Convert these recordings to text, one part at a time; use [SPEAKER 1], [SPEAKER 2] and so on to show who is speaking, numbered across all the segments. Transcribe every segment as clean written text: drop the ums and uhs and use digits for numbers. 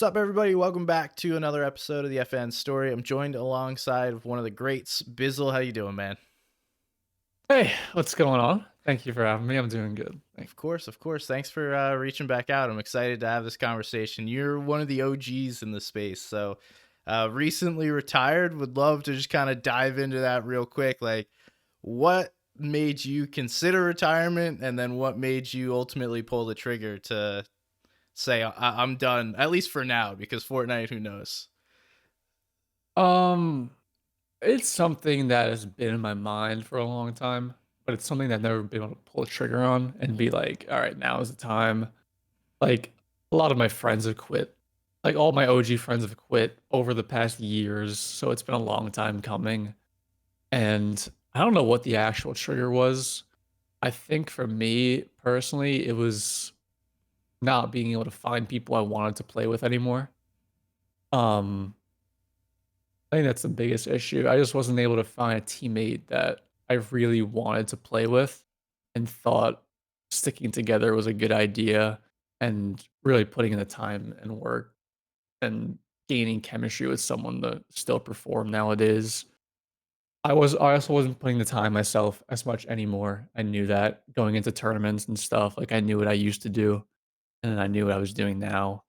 [SPEAKER 1] What's up, everybody? Welcome back to another episode of the FN Story. I'm joined alongside of one of the greats, Bizzle. How you doing, man?
[SPEAKER 2] Hey, what's going on? Thank you for having me. I'm doing good.
[SPEAKER 1] Of course, of course. Thanks for reaching back out. I'm excited to have this conversation. You're one of the OGs in the space, so recently retired. Would love to just kind of dive into that real quick. Like, what made you consider retirement, and then what made you ultimately pull the trigger to say I'm done, at least for now, because Fortnite, who knows?
[SPEAKER 2] Um, it's something that has been in my mind for a long time, but it's something that I've never been able to pull a trigger on and be like, all right, now is the time. Like a lot of my friends have quit. Like all my OG friends have quit over the past years, so it's been a long time coming. And I don't know what the actual trigger was. I think for me personally, it was not being able to find people I wanted to play with anymore. Um, I think that's the biggest issue. I just wasn't able to find a teammate that I really wanted to play with and thought sticking together was a good idea and really putting in the time and work and gaining chemistry with someone to still perform nowadays. I also wasn't putting the time myself as much anymore. I knew that going into tournaments and stuff, like I knew what I used to do and then I knew what I was doing now.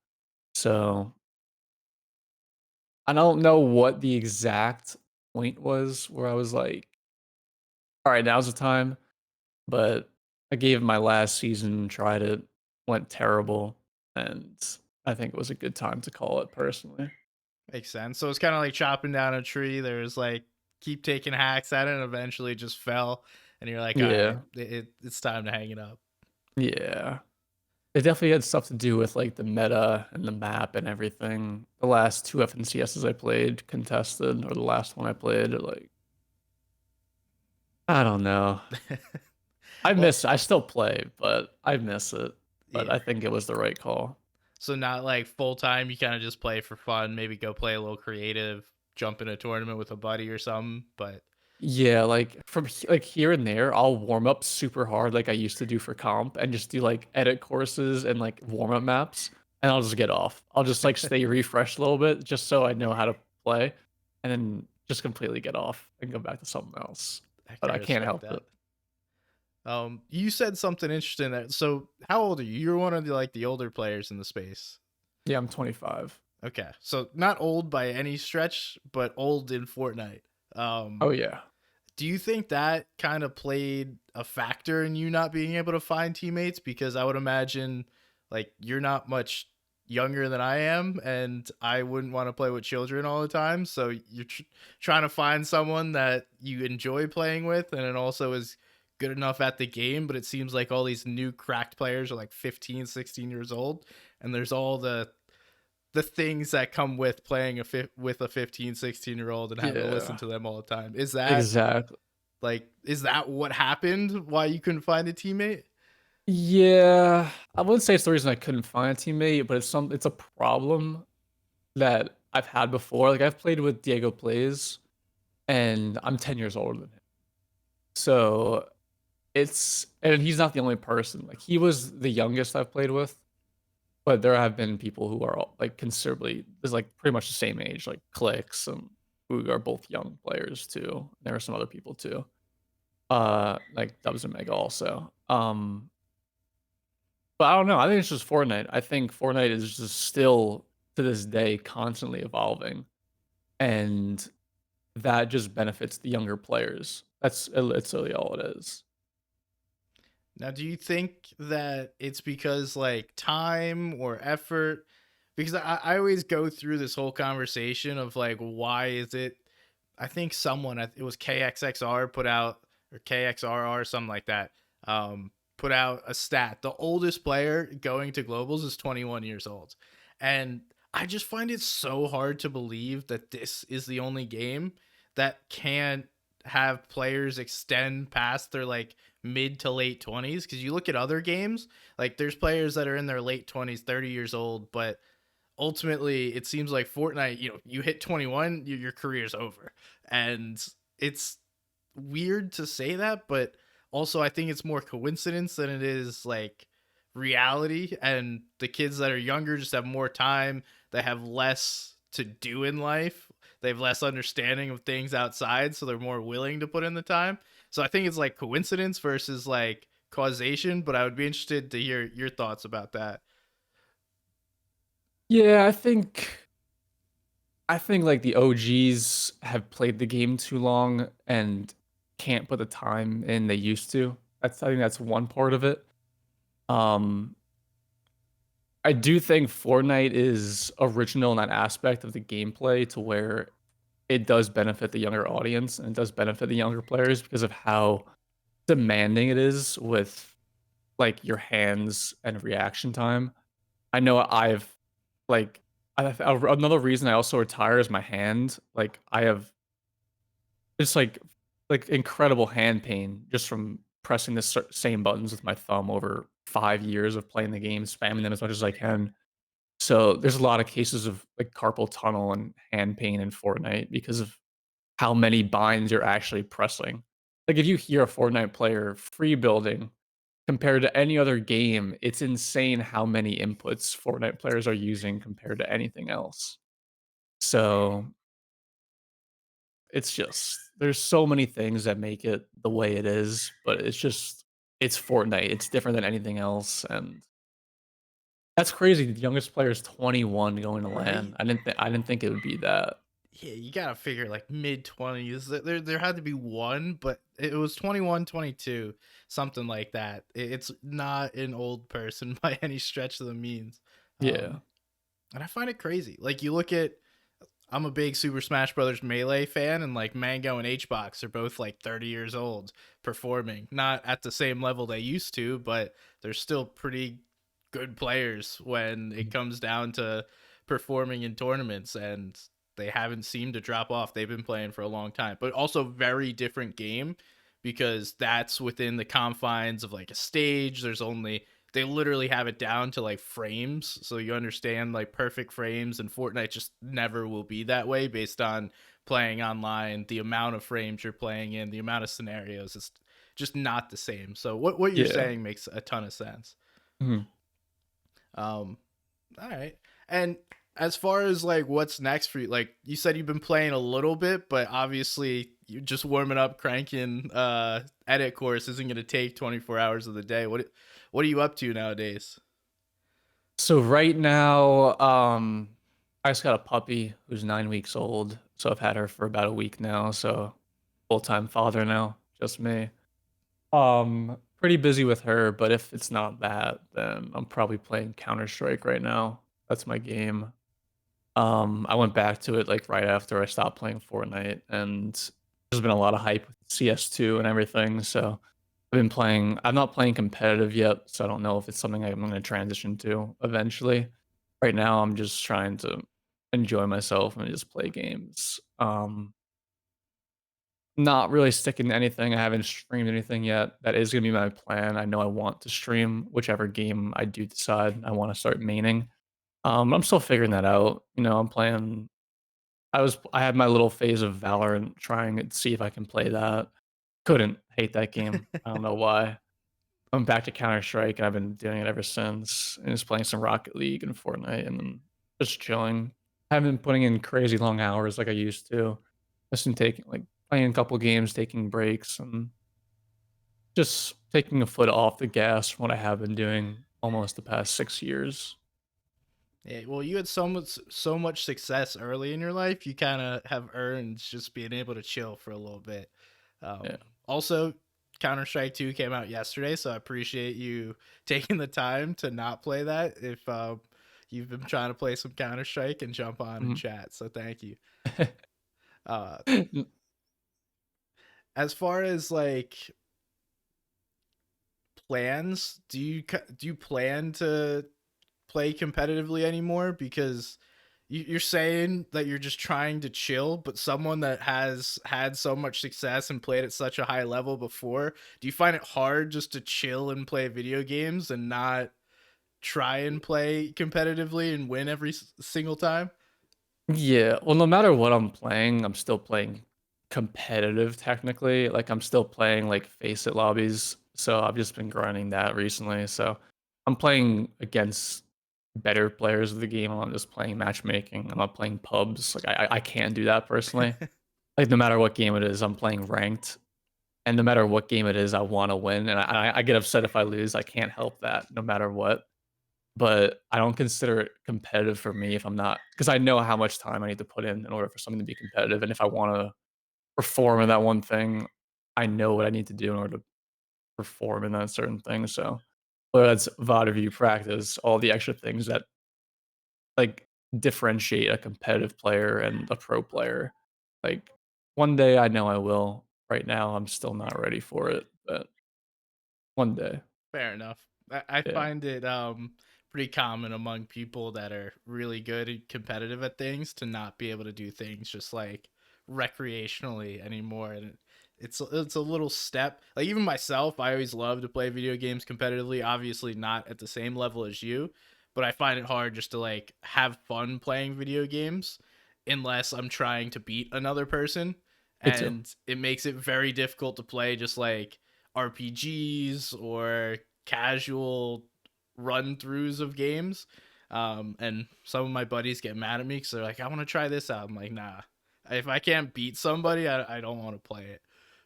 [SPEAKER 2] So I don't know what the exact point was where I was like, all right, now's the time. But I gave it my last season, tried it, went terrible, and I think it was a good time to call it personally.
[SPEAKER 1] Makes sense. So it's kind of like chopping down a tree. There's like keep taking hacks at it, and eventually just fell. And you're like, all right,
[SPEAKER 2] Yeah.
[SPEAKER 1] it's time to hang it up.
[SPEAKER 2] Yeah. It definitely had stuff to do with like the meta and the map and everything. The last two FNCSs I played contested, or the last one I played, like I don't know.
[SPEAKER 1] Well,
[SPEAKER 2] I still play, but I miss it. But
[SPEAKER 1] yeah.
[SPEAKER 2] I think it was the right call.
[SPEAKER 1] So not like full time. You kind of just play for fun. Maybe go play a little creative, jump in a tournament with a buddy or something. But
[SPEAKER 2] Yeah, like like here and there, I'll warm up super hard like I used to do for comp and just do like edit courses and like warm up maps and I'll just get off. I'll just like stay refreshed a little bit just so I know how to play and then just completely get off and go back to something else.
[SPEAKER 1] heck,
[SPEAKER 2] But
[SPEAKER 1] I
[SPEAKER 2] I can't
[SPEAKER 1] respect
[SPEAKER 2] help it.
[SPEAKER 1] that. You said something interesting there. So how old are you? You're one of the older players in the space.
[SPEAKER 2] Yeah, I'm 25.
[SPEAKER 1] Okay, so not old by any stretch, but old in Fortnite.
[SPEAKER 2] Oh
[SPEAKER 1] Um,
[SPEAKER 2] yeah.
[SPEAKER 1] do you think that kind of played a factor in you not being able to find teammates? Because I would imagine, like, you're not much younger than I am, and I wouldn't want to play with children all the time. So you're trying to find someone that you enjoy playing with, and it also is good enough at the game. But it seems like all these new cracked players are like 15, 16 years old, and there's all the things that come with playing with a 15, 16-year old and having to listen
[SPEAKER 2] Yeah.
[SPEAKER 1] to them all the time. Is that what happened? Why you couldn't find a teammate?
[SPEAKER 2] Yeah, I wouldn't say it's the reason I couldn't find a teammate, but it's a problem that I've had before. Like I've played with Diego Plays and I'm 10 years older than him. So and he's not the only person. Like he was the youngest I've played with, but there have been people who are like considerably is like pretty much the same age, like Clix and who are both young players too. There are some other people too. Like Dubs and Mega also. But I don't know. I think it's just Fortnite. I think Fortnite is just still to this day constantly evolving, and that just benefits the younger players. It's really all it is.
[SPEAKER 1] Now, do you think that it's because like time or effort? Because I always go through this whole conversation of like, why is it? I think someone, it was KXXR put out, or KXRR, something like that, put out a stat. The oldest player going to globals is 21 years old. And I just find it so hard to believe that this is the only game that can't have players extend past their like mid to late 20s. Because you look at other games, like there's players that are in their late 20s, 30 years old, but ultimately it seems like Fortnite, you hit 21, your career's over. And it's weird to say that, but also I think it's more coincidence than it is like reality, and the kids that are younger just have more time, they have less to do in life, they have less understanding of things outside, so they're more willing to put in the time. So I think it's like coincidence versus like causation, but I would be interested to hear your thoughts about that.
[SPEAKER 2] Yeah, I think like the OGs have played the game too long and can't put the time in they used to. I think that's one part of it. Um, I do think Fortnite is original in that aspect of the gameplay to where it does benefit the younger audience and it does benefit the younger players because of how demanding it is with like your hands and reaction time. I know like another reason I also retire is my hand. Like I have just like incredible hand pain just from pressing the same buttons with my thumb over 5 years of playing the game, spamming them as much as I can. So there's a lot of cases of like carpal tunnel and hand pain in Fortnite because of how many binds you're actually pressing. Like if you hear a Fortnite player free building compared to any other game, it's insane how many inputs Fortnite players are using compared to anything else. So it's just there's so many things that make it the way it is, but it's Fortnite. It's different than anything else, and that's crazy. The youngest player is 21 going to
[SPEAKER 1] Right?
[SPEAKER 2] LAN. I didn't think it would be that.
[SPEAKER 1] Yeah, you gotta figure like mid 20s. There had to be one, but it was 21, 22, something like that. It's not an old person by any stretch of the means.
[SPEAKER 2] Yeah.
[SPEAKER 1] Um, and I find it crazy. Like you look at, I'm a big Super Smash Brothers Melee fan, and like Mango and HBox are both like 30 years old performing. Not at the same level they used to, but they're still pretty good players when it comes down to performing in tournaments, and they haven't seemed to drop off. They've been playing for a long time, but also very different game because that's within the confines of like a stage. There's only, they literally have it down to like frames, so you understand like perfect frames, and Fortnite just never will be that way based on playing online, the amount of frames you're playing in, the amount of scenarios, it's just not the same. So what you're
[SPEAKER 2] Yeah.
[SPEAKER 1] saying makes a ton of sense.
[SPEAKER 2] Mhm.
[SPEAKER 1] um all right. And as far as like what's next for you, like you said you've been playing a little bit, but obviously you're just warming up, cranking edit course isn't going to take 24 hours of the day. What are you up to nowadays?
[SPEAKER 2] So right now, I just got a puppy who's 9 weeks old. So I've had her for about a week now. So full-time father now, just me. Pretty busy with her, but if it's not that, then I'm probably playing Counter-Strike right now. That's my game. I went back to it like right after I stopped playing Fortnite, and there's been a lot of hype with CS2 and everything. So I've been playing. I'm not playing competitive yet, so I don't know if it's something I'm going to transition to eventually. Right now, I'm just trying to enjoy myself and just play games. Not really sticking to anything. I haven't streamed anything yet. That is going to be my plan. I know I want to stream whichever game I do decide I want to start maining. I'm still figuring that out. I'm playing. I had my little phase of Valorant, trying to see if I can play that. Couldn't. Hate that game. I don't know why. I'm back to Counter Strike, and I've been doing it ever since. And just playing some Rocket League and Fortnite, and then just chilling. I haven't been putting in crazy long hours like I used to. Just been taking like playing a couple games, taking breaks, and just taking a foot off the gas from what I have been doing almost the past 6 years.
[SPEAKER 1] Yeah, well, you had so much success early in your life. You kind of have earned just being able to chill for a little bit.
[SPEAKER 2] Yeah.
[SPEAKER 1] Also, Counter Strike 2 came out yesterday, so I appreciate you taking the time to not play that. If you've been trying to play some Counter Strike and jump on and
[SPEAKER 2] Mhm.
[SPEAKER 1] chat, so thank you. Uh, as far as like plans, do you plan to play competitively anymore? Because you're saying that you're just trying to chill, but someone that has had so much success and played at such a high level before, do you find it hard just to chill and play video games and not try and play competitively and win every single time?
[SPEAKER 2] Yeah, well, no matter what I'm playing, I'm still playing competitive technically. Like I'm still playing like face it lobbies. So I've just been grinding that recently. So I'm playing against better players of the game. I'm not just playing matchmaking. I'm not playing pubs. Like I can't do that personally. Like no matter what game it is, I'm playing ranked, and no matter what game it is, I want to win, and I get upset if I lose. I can't help that, no matter what. But I don't consider it competitive for me if I'm not, because I know how much time I need to put in order for something to be competitive, and if I want to perform in that one thing, I know what I need to do in order to perform in that certain thing. So whether that's VOD review practice, all the extra things that like differentiate a competitive player and a pro player. Like one day I know I will. Right now I'm still not ready for it, but one day.
[SPEAKER 1] Fair enough. I
[SPEAKER 2] Yeah.
[SPEAKER 1] find it pretty common among people that are really good and competitive at things to not be able to do things just like recreationally anymore. And it's a little step. Like even myself, I always love to play video games competitively. Obviously not at the same level as you, but I find it hard just to like have fun playing video games unless I'm trying to beat another person.
[SPEAKER 2] Me too.
[SPEAKER 1] And it makes it very difficult to play just like RPGs or casual run throughs of games. And some of my buddies get mad at me because they're like, I want to try this out. I'm like, nah. If I can't beat somebody, I don't want to play it.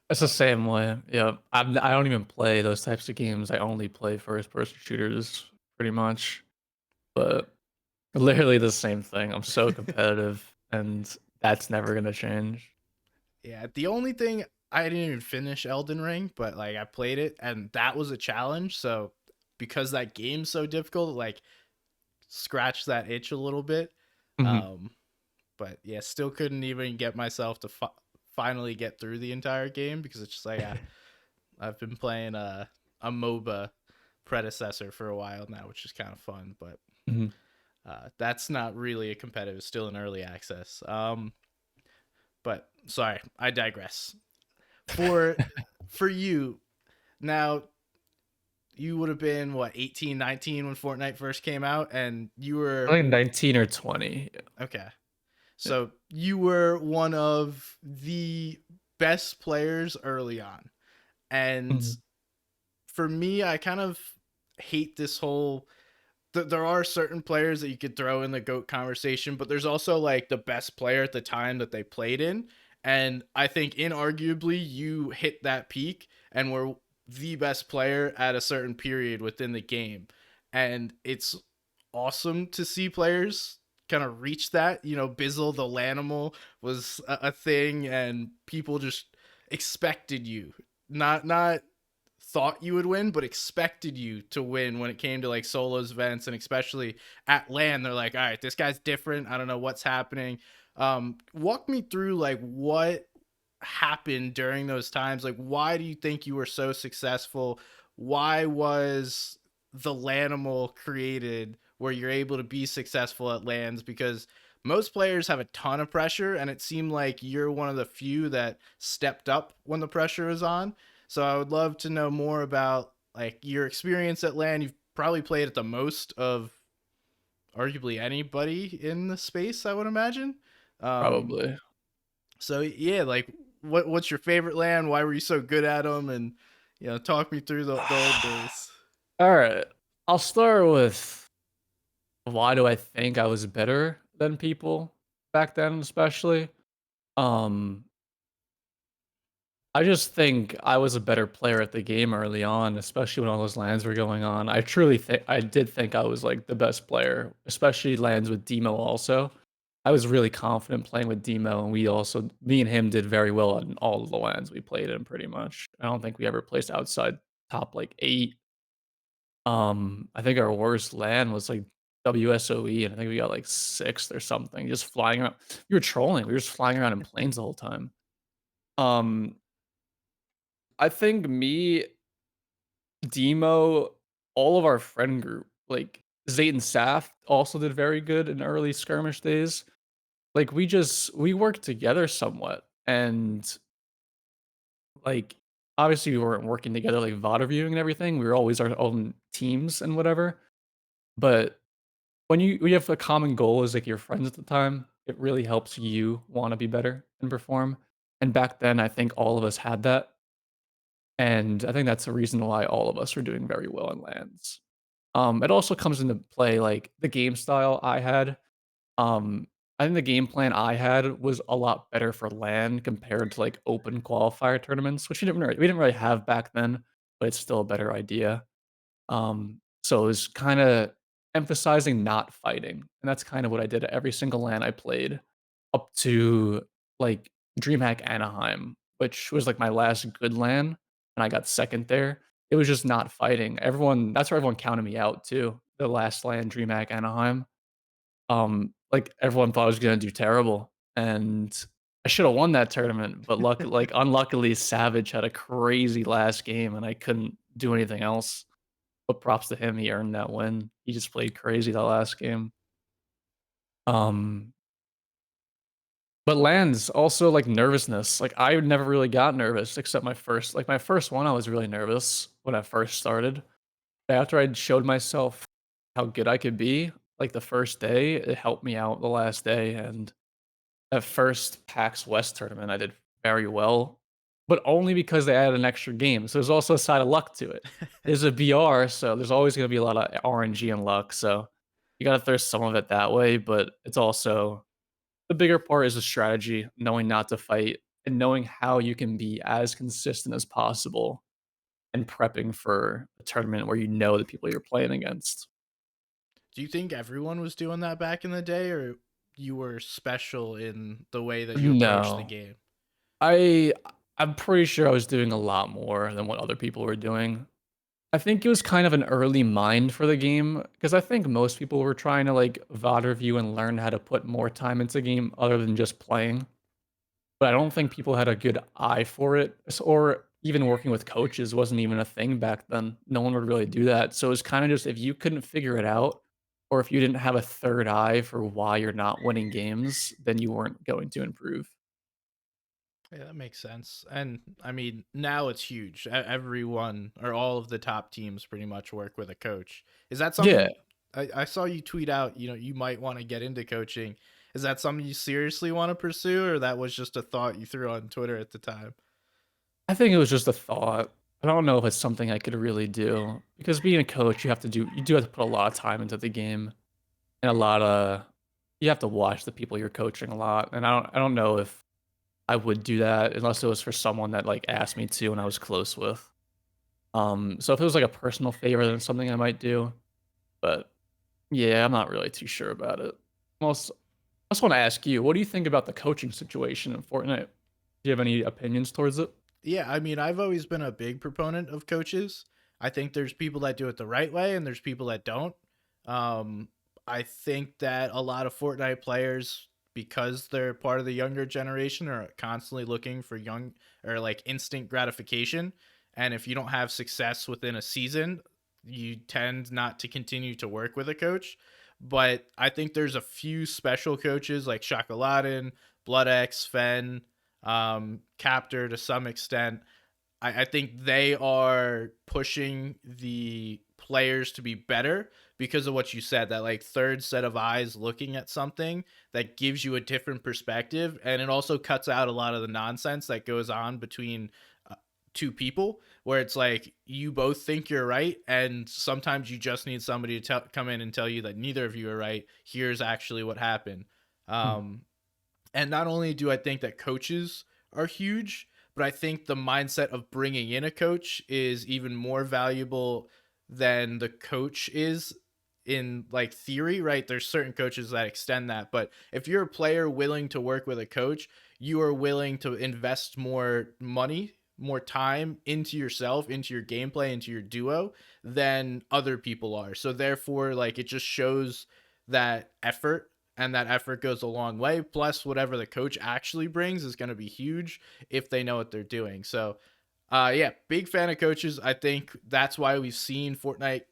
[SPEAKER 2] It's the
[SPEAKER 1] Uh,
[SPEAKER 2] same way. Yeah. I don't even play those types of games. I only play first person shooters pretty much. But literally the same thing. I'm so competitive and that's never gonna change.
[SPEAKER 1] yeah, the only thing I didn't even finish Elden Ring, but like I played it and that was a challenge. So because that game's so difficult, like scratch that itch a little bit.
[SPEAKER 2] Mhm.
[SPEAKER 1] Um, but yeah, still couldn't even get myself to finally get through the entire game because it's just like I've been playing a MOBA predecessor for a while now, which is kind of fun, but
[SPEAKER 2] Mhm.
[SPEAKER 1] that's not really a competitive, it's still in early access. But sorry, I digress. For for you now, you would have been what 18, 19 when Fortnite first came out, and you
[SPEAKER 2] I
[SPEAKER 1] were
[SPEAKER 2] think 19 or 20.
[SPEAKER 1] okay.
[SPEAKER 2] Yeah.
[SPEAKER 1] So you were one of the best players early on. And
[SPEAKER 2] Mhm.
[SPEAKER 1] for me, I kind of hate this whole. There are certain players that you could throw in the GOAT conversation, but there's also like the best player at the time that they played in. And I think inarguably you hit that peak and were the best player at a certain period within the game. And it's awesome to see players kind of reach that. You know, Bizzle the Lanimal was a thing, and people just expected you. Not thought you would win, but expected you to win when it came to like solos events, and especially at LAN. They're like, all right, this guy's different. I don't know what's happening. Walk me through like what happened during those times. Like, why do you think you were so successful? Why was the Lanimal created where you're able to be successful at lands? Because most players have a ton of pressure, and it seemed like you're one of the few that stepped up when the pressure is on. So I would love to know more about like your experience at LAN. You've probably played at the most of arguably anybody in the space, I would imagine. Um,
[SPEAKER 2] Probably.
[SPEAKER 1] so yeah, like what's your favorite LAN? Why were you so good at them? And talk me through the old days.
[SPEAKER 2] All right. I'll start with why do I think I was better than people back then, especially. Um, I just think I was a better player at the game early on, especially when all those lands were going on. I truly think I did think I was like the best player, especially lands with Demo also. I was really confident playing with Demo, and me and him did very well on all of the lands we played in pretty much. I don't think we ever placed outside top like 8. I think our worst LAN was like WSOE, and I think we got like 6th or something, just flying around. We were trolling. We were just flying around in planes the whole time. Um, I think me, Demo, all of our friend group, like Zayt and Saf also did very good in early skirmish days. Like we worked together somewhat, and like obviously we weren't working together like VOD reviewing and everything. We were always our own teams and whatever. But when you have a common goal as, like, your friends at the time, it really helps you wanna be better and perform, and back then, I think all of us had that, and I think that's the reason why all of us were doing very well in LANs. It also comes into play, like, the game style I had. Um, I think the game plan I had was a lot better for LAN compared to, like, open qualifier tournaments, which we didn't really have back then, but it's still a better idea. So it was kinda emphasizing not fighting, and that's kind of what I did at every single LAN I played up to, like, DreamHack Anaheim, which was, like, my last good LAN, and I got 2nd there. It was just not fighting. Everyone That's where everyone counted me out too, the last LAN, DreamHack Anaheim. Like, everyone thought I was gonna do terrible, and I shoulda won that tournament, but unluckily, Savage had a crazy last game, and I couldn't do anything else. But props to him, he earned that win. He just played crazy that last game. Um, but lands also, like, nervousness. Like, I never really got nervous except my first one, I was really nervous when I first started. After I'd showed myself how good I could be, like, the first day, it helped me out the last day, and that first PAX West tournament, I did very well, but only because they added an extra game, so there's also a side of luck to it. There's a BR, so there's always gonna be a lot of RNG and luck, so you gotta throw some of it that way, but it's also the bigger part is the strategy, knowing not to fight, and knowing how you can be as consistent as possible, and prepping for a tournament where you know the people you're playing against.
[SPEAKER 1] Do you think everyone was doing that back in the day, or you were special in the way that you approached the
[SPEAKER 2] No.
[SPEAKER 1] game?
[SPEAKER 2] I I'm pretty sure I was doing a lot more than what other people were doing. I think it was kind of an early mind for the game because I think most people were trying to like VOD review and learn how to put more time into the game other than just playing. But I don't think people had a good eye for it, or even working with coaches wasn't even a thing back then. No one would really do that. So it was kind of just if you couldn't figure it out, or if you didn't have a third eye for why you're not winning games, then you weren't going to improve.
[SPEAKER 1] Yeah, that makes sense. And I mean, now it's huge. Everyone or all of the top teams pretty much work with a coach. Is that
[SPEAKER 2] Yeah,
[SPEAKER 1] something I saw you tweet out, you might want to get into coaching. Is that something you seriously want to pursue, or that was just a thought you threw on Twitter at the time?
[SPEAKER 2] I think it was just a thought. I don't know if it's something I could really do because being a coach, you do have to put a lot of time into the game and a lot of you have to watch the people you're coaching a lot. And I don't know if I would do that unless it was for someone that like asked me to and I was close with. So if it was like a personal favor, then it's something I might do. But yeah, I'm not really too sure about it. Most I just want to ask you, what do you think about the coaching situation in Fortnite? Do you have any opinions towards it?
[SPEAKER 1] Yeah, I mean, I've always been a big proponent of coaches. I think there's people that do it the right way and there's people that don't. Um, I think that a lot of Fortnite players, because they're part of the younger generation, are constantly looking for young or like instant gratification. And if you don't have success within a season, you tend not to continue to work with a coach. But I think there's a few special coaches like Shokoladen, BloodX, Fen, Captor to some extent. I think they are pushing the players to be better because of what you said, that like third set of eyes looking at something that gives you a different perspective, and it also cuts out a lot of the nonsense that goes on between two people where it's like you both think you're right, and sometimes you just need somebody to come in and tell you that neither of you are right. Here's actually what happened.
[SPEAKER 2] Hmm.
[SPEAKER 1] um and not only do I think that coaches are huge, but I think the mindset of bringing in a coach is even more valuable than the coach is in like theory, right? There's certain coaches that extend that, but if you're a player willing to work with a coach, you are willing to invest more money, more time into yourself, into your gameplay, into your duo than other people are. So therefore, like it just shows that effort, and that effort goes a long way. Plus, whatever the coach actually brings is going to be huge if they know what they're doing. So, yeah, big fan of coaches. I think that's why we've seen Fortnite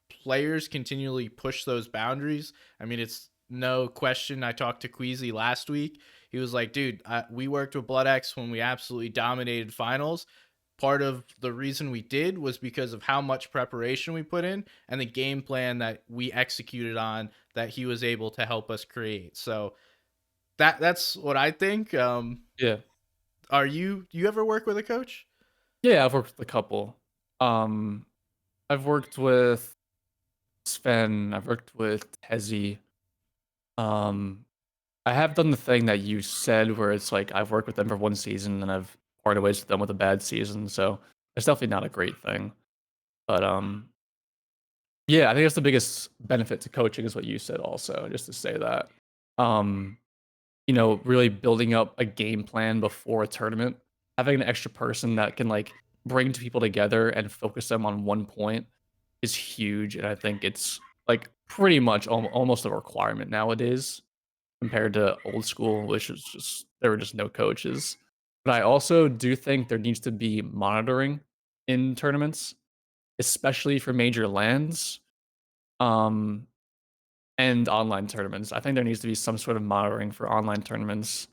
[SPEAKER 1] players continually push those boundaries. I mean, it's no question. I talked to Queasy last week. He was like, dude, we worked with BloodX when we absolutely dominated finals. Part of the reason we did was because of how much preparation we put in and the game plan that we executed on that he was able to help us create. So that's what I think.
[SPEAKER 2] Yeah.
[SPEAKER 1] Are you ever work with a coach?
[SPEAKER 2] Yeah, I've worked with a couple. Um, I've worked with Sven, I've worked with Hezi. Um, I have done the thing that you said where it's like I've worked with them for one season and I've parted ways with them with a bad season, so it's definitely not a great thing. But yeah, I think that's the biggest benefit to coaching is what you said also, just to say that. Um, really building up a game plan before a tournament, having an extra person that can like bring two people together and focus them on one point is huge, and I think it's like pretty much almost a requirement nowadays compared to old school, which is just there were just no coaches. But I also do think there needs to be monitoring in tournaments, especially for major lands, um, and online tournaments. I think there needs to be some sort of monitoring for online tournaments.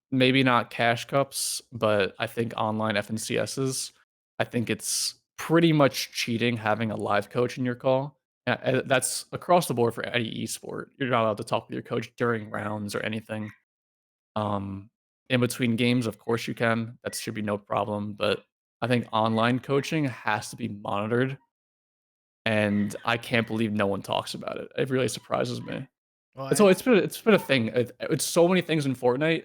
[SPEAKER 2] Maybe not cash cups, but I think online FNCSs. I think it's pretty much cheating having a live coach in your call. That's across the board for any esport. You're not allowed to talk with your coach during rounds or anything. Um, in between games, of course you can. That should be no problem. But I think online coaching has to be monitored, and I can't believe no one talks about it. It really surprises me.
[SPEAKER 1] Well,
[SPEAKER 2] It's it's been a thing. It's so many things in Fortnite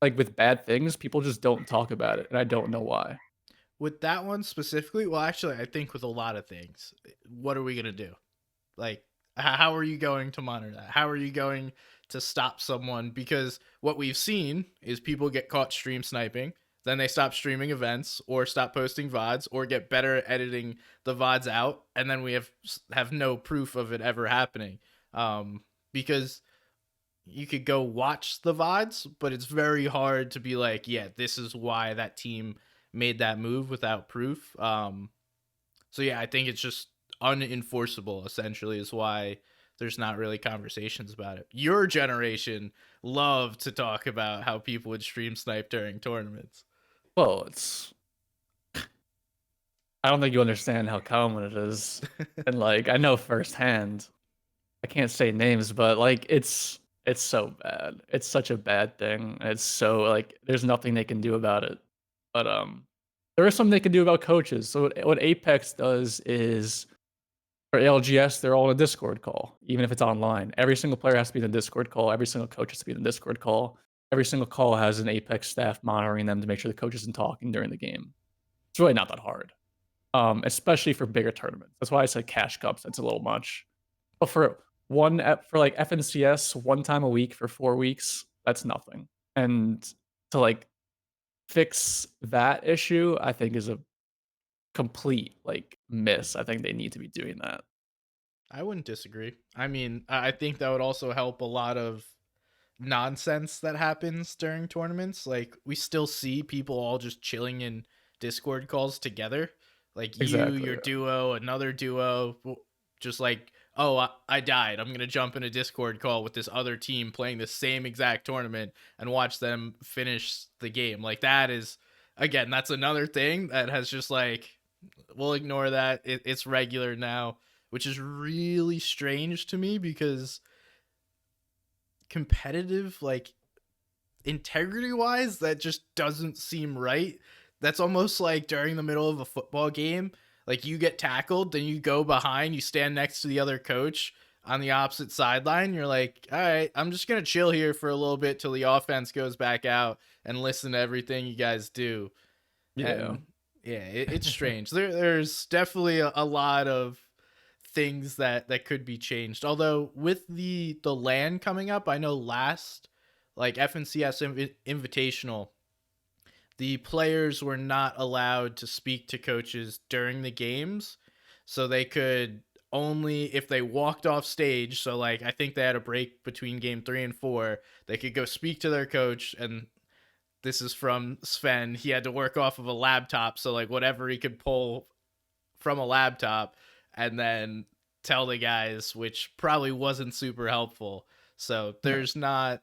[SPEAKER 2] like with bad things, people just don't talk about it, and I don't know why.
[SPEAKER 1] with that one specifically, well, actually, I think with a lot of things, what are we gonna do? Like, how are you going to monitor that? How are you going to stop someone? Because what we've seen is people get caught stream sniping, then they stop streaming events or stop posting VODs or get better at editing the VODs out, and then we have no proof of it ever happening. Because you could go watch the VODs, but it's very hard to be like, yeah, this is why that team made that move without proof. So yeah, I think it's just unenforceable. Essentially, is why there's not really conversations about it. Your generation loved to talk about how people would stream snipe during tournaments.
[SPEAKER 2] Well, it's I don't think you understand how common it is, and like I know firsthand. I can't say names, but like it's so bad. It's such a bad thing. It's so like there's nothing they can do about it. But there is something they can do about coaches. So what Apex does is for ALGS, they're all in a Discord call, even if it's online. Every single player has to be in the Discord call. Every single coach has to be in the Discord call. Every single call has an Apex staff monitoring them to make sure the coach isn't talking during the game. It's really not that hard, especially for bigger tournaments. That's why I said cash cups. That's a little much. But for like FNCS, one time a week for 4 weeks, that's nothing. And to like fix that issue, I think is a complete like miss. I think they need to be doing that.
[SPEAKER 1] I wouldn't disagree. I mean, I think that would also help a lot of nonsense that happens during tournaments. Like, we still see people all just chilling in Discord calls together. Like, you,
[SPEAKER 2] Exactly.
[SPEAKER 1] your
[SPEAKER 2] Yeah.
[SPEAKER 1] duo, another duo, just like, oh, I died. I'm going to jump in a Discord call with this other team playing the same exact tournament and watch them finish the game. Like, that is, again, that's another thing that has just like, we'll ignore that. It's regular now, which is really strange to me because competitive, like, integrity wise, that just doesn't seem right. That's almost like during the middle of a football game, like you get tackled, then you go behind, you stand next to the other coach on the opposite sideline. You're like, all right, I'm just gonna chill here for a little bit till the offense goes back out and listen to everything you guys do.
[SPEAKER 2] Yeah.
[SPEAKER 1] And yeah, it's strange. There's definitely a lot of things that could be changed. Although with the LAN coming up, I know last like FNCS Invitational, the players were not allowed to speak to coaches during the games, so they could only if they walked off stage. So like I think they had a break between game 3 and 4, they could go speak to their coach. And this is from Sven, he had to work off of a laptop, so like whatever he could pull from a laptop and then tell the guys, which probably wasn't super helpful. So
[SPEAKER 2] No.
[SPEAKER 1] there's not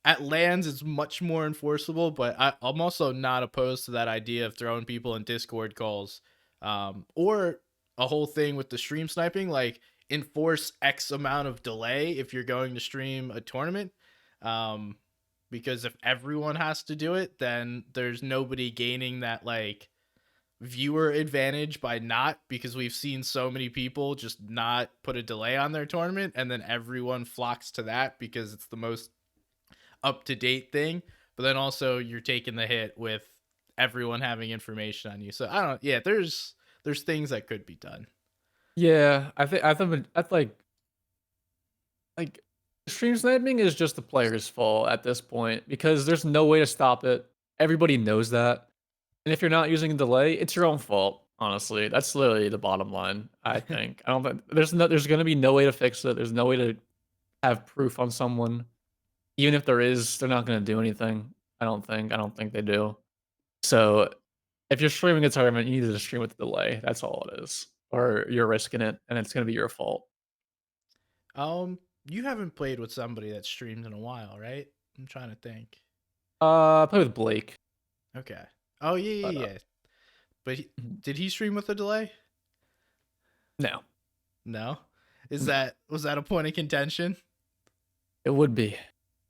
[SPEAKER 1] at lands it's much more enforceable, but I'm also not opposed to that idea of throwing people in Discord calls, or a whole thing with the stream sniping, like enforce X amount of delay if you're going to stream a tournament. Um, because if everyone has to do it, then there's nobody gaining that like viewer advantage by not, because we've seen so many people just not put a delay on their tournament and then everyone flocks to that because it's the most up to date thing. But then also you're taking the hit with everyone having information on you. So I don't, yeah, there's things that could be done.
[SPEAKER 2] Yeah, I think stream sniping is just the player's fault at this point because there's no way to stop it. Everybody knows that. And if you're not using a delay, it's your own fault. Honestly, that's literally the bottom line. I think. I don't think there's gonna be no way to fix it. There's no way to have proof on someone. Even if there is, they're not gonna do anything. I don't think. I don't think they do. So if you're streaming a tournament, you need to stream with the delay. That's all it is. Or you're risking it, and it's gonna be your fault.
[SPEAKER 1] You haven't played with somebody that streamed in a while, right? I'm trying to think.
[SPEAKER 2] I play with Blake,
[SPEAKER 1] Okay. Oh yeah,
[SPEAKER 2] but
[SPEAKER 1] yeah, yeah. But did he stream with a delay?
[SPEAKER 2] no,
[SPEAKER 1] No.
[SPEAKER 2] no.
[SPEAKER 1] Was that a point of contention?
[SPEAKER 2] It would be.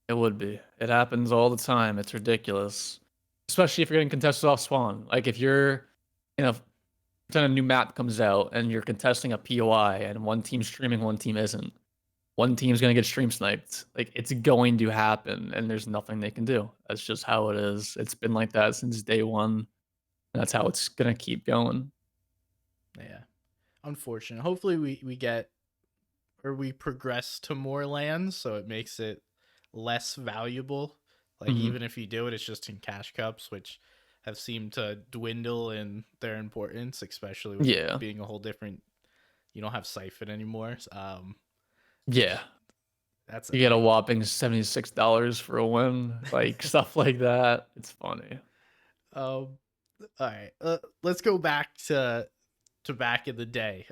[SPEAKER 2] It would be. It happens all the time. It's ridiculous. Especially if you're getting contested off spawn. Like if you're in a pretend a new map comes out and you're contesting a POI and one team's streaming, one team isn't. One team's gonna get stream sniped. Like it's going to happen and there's nothing they can do. That's just how it is. It's been like that since day one. And that's how it's gonna keep going.
[SPEAKER 1] Yeah. Unfortunate. Hopefully we get, or we progress to more lands so it makes it less valuable. Like
[SPEAKER 2] Hmm.
[SPEAKER 1] even if you do it, it's just in cash cups, which have seemed to dwindle in their importance, especially with it
[SPEAKER 2] Yeah.
[SPEAKER 1] being a whole different. You don't have siphon anymore,
[SPEAKER 2] Yeah.
[SPEAKER 1] which that's a
[SPEAKER 2] You get a
[SPEAKER 1] thing.
[SPEAKER 2] whopping $76 for a win. Like stuff like that. It's funny.
[SPEAKER 1] All right, let's go back to back in the day.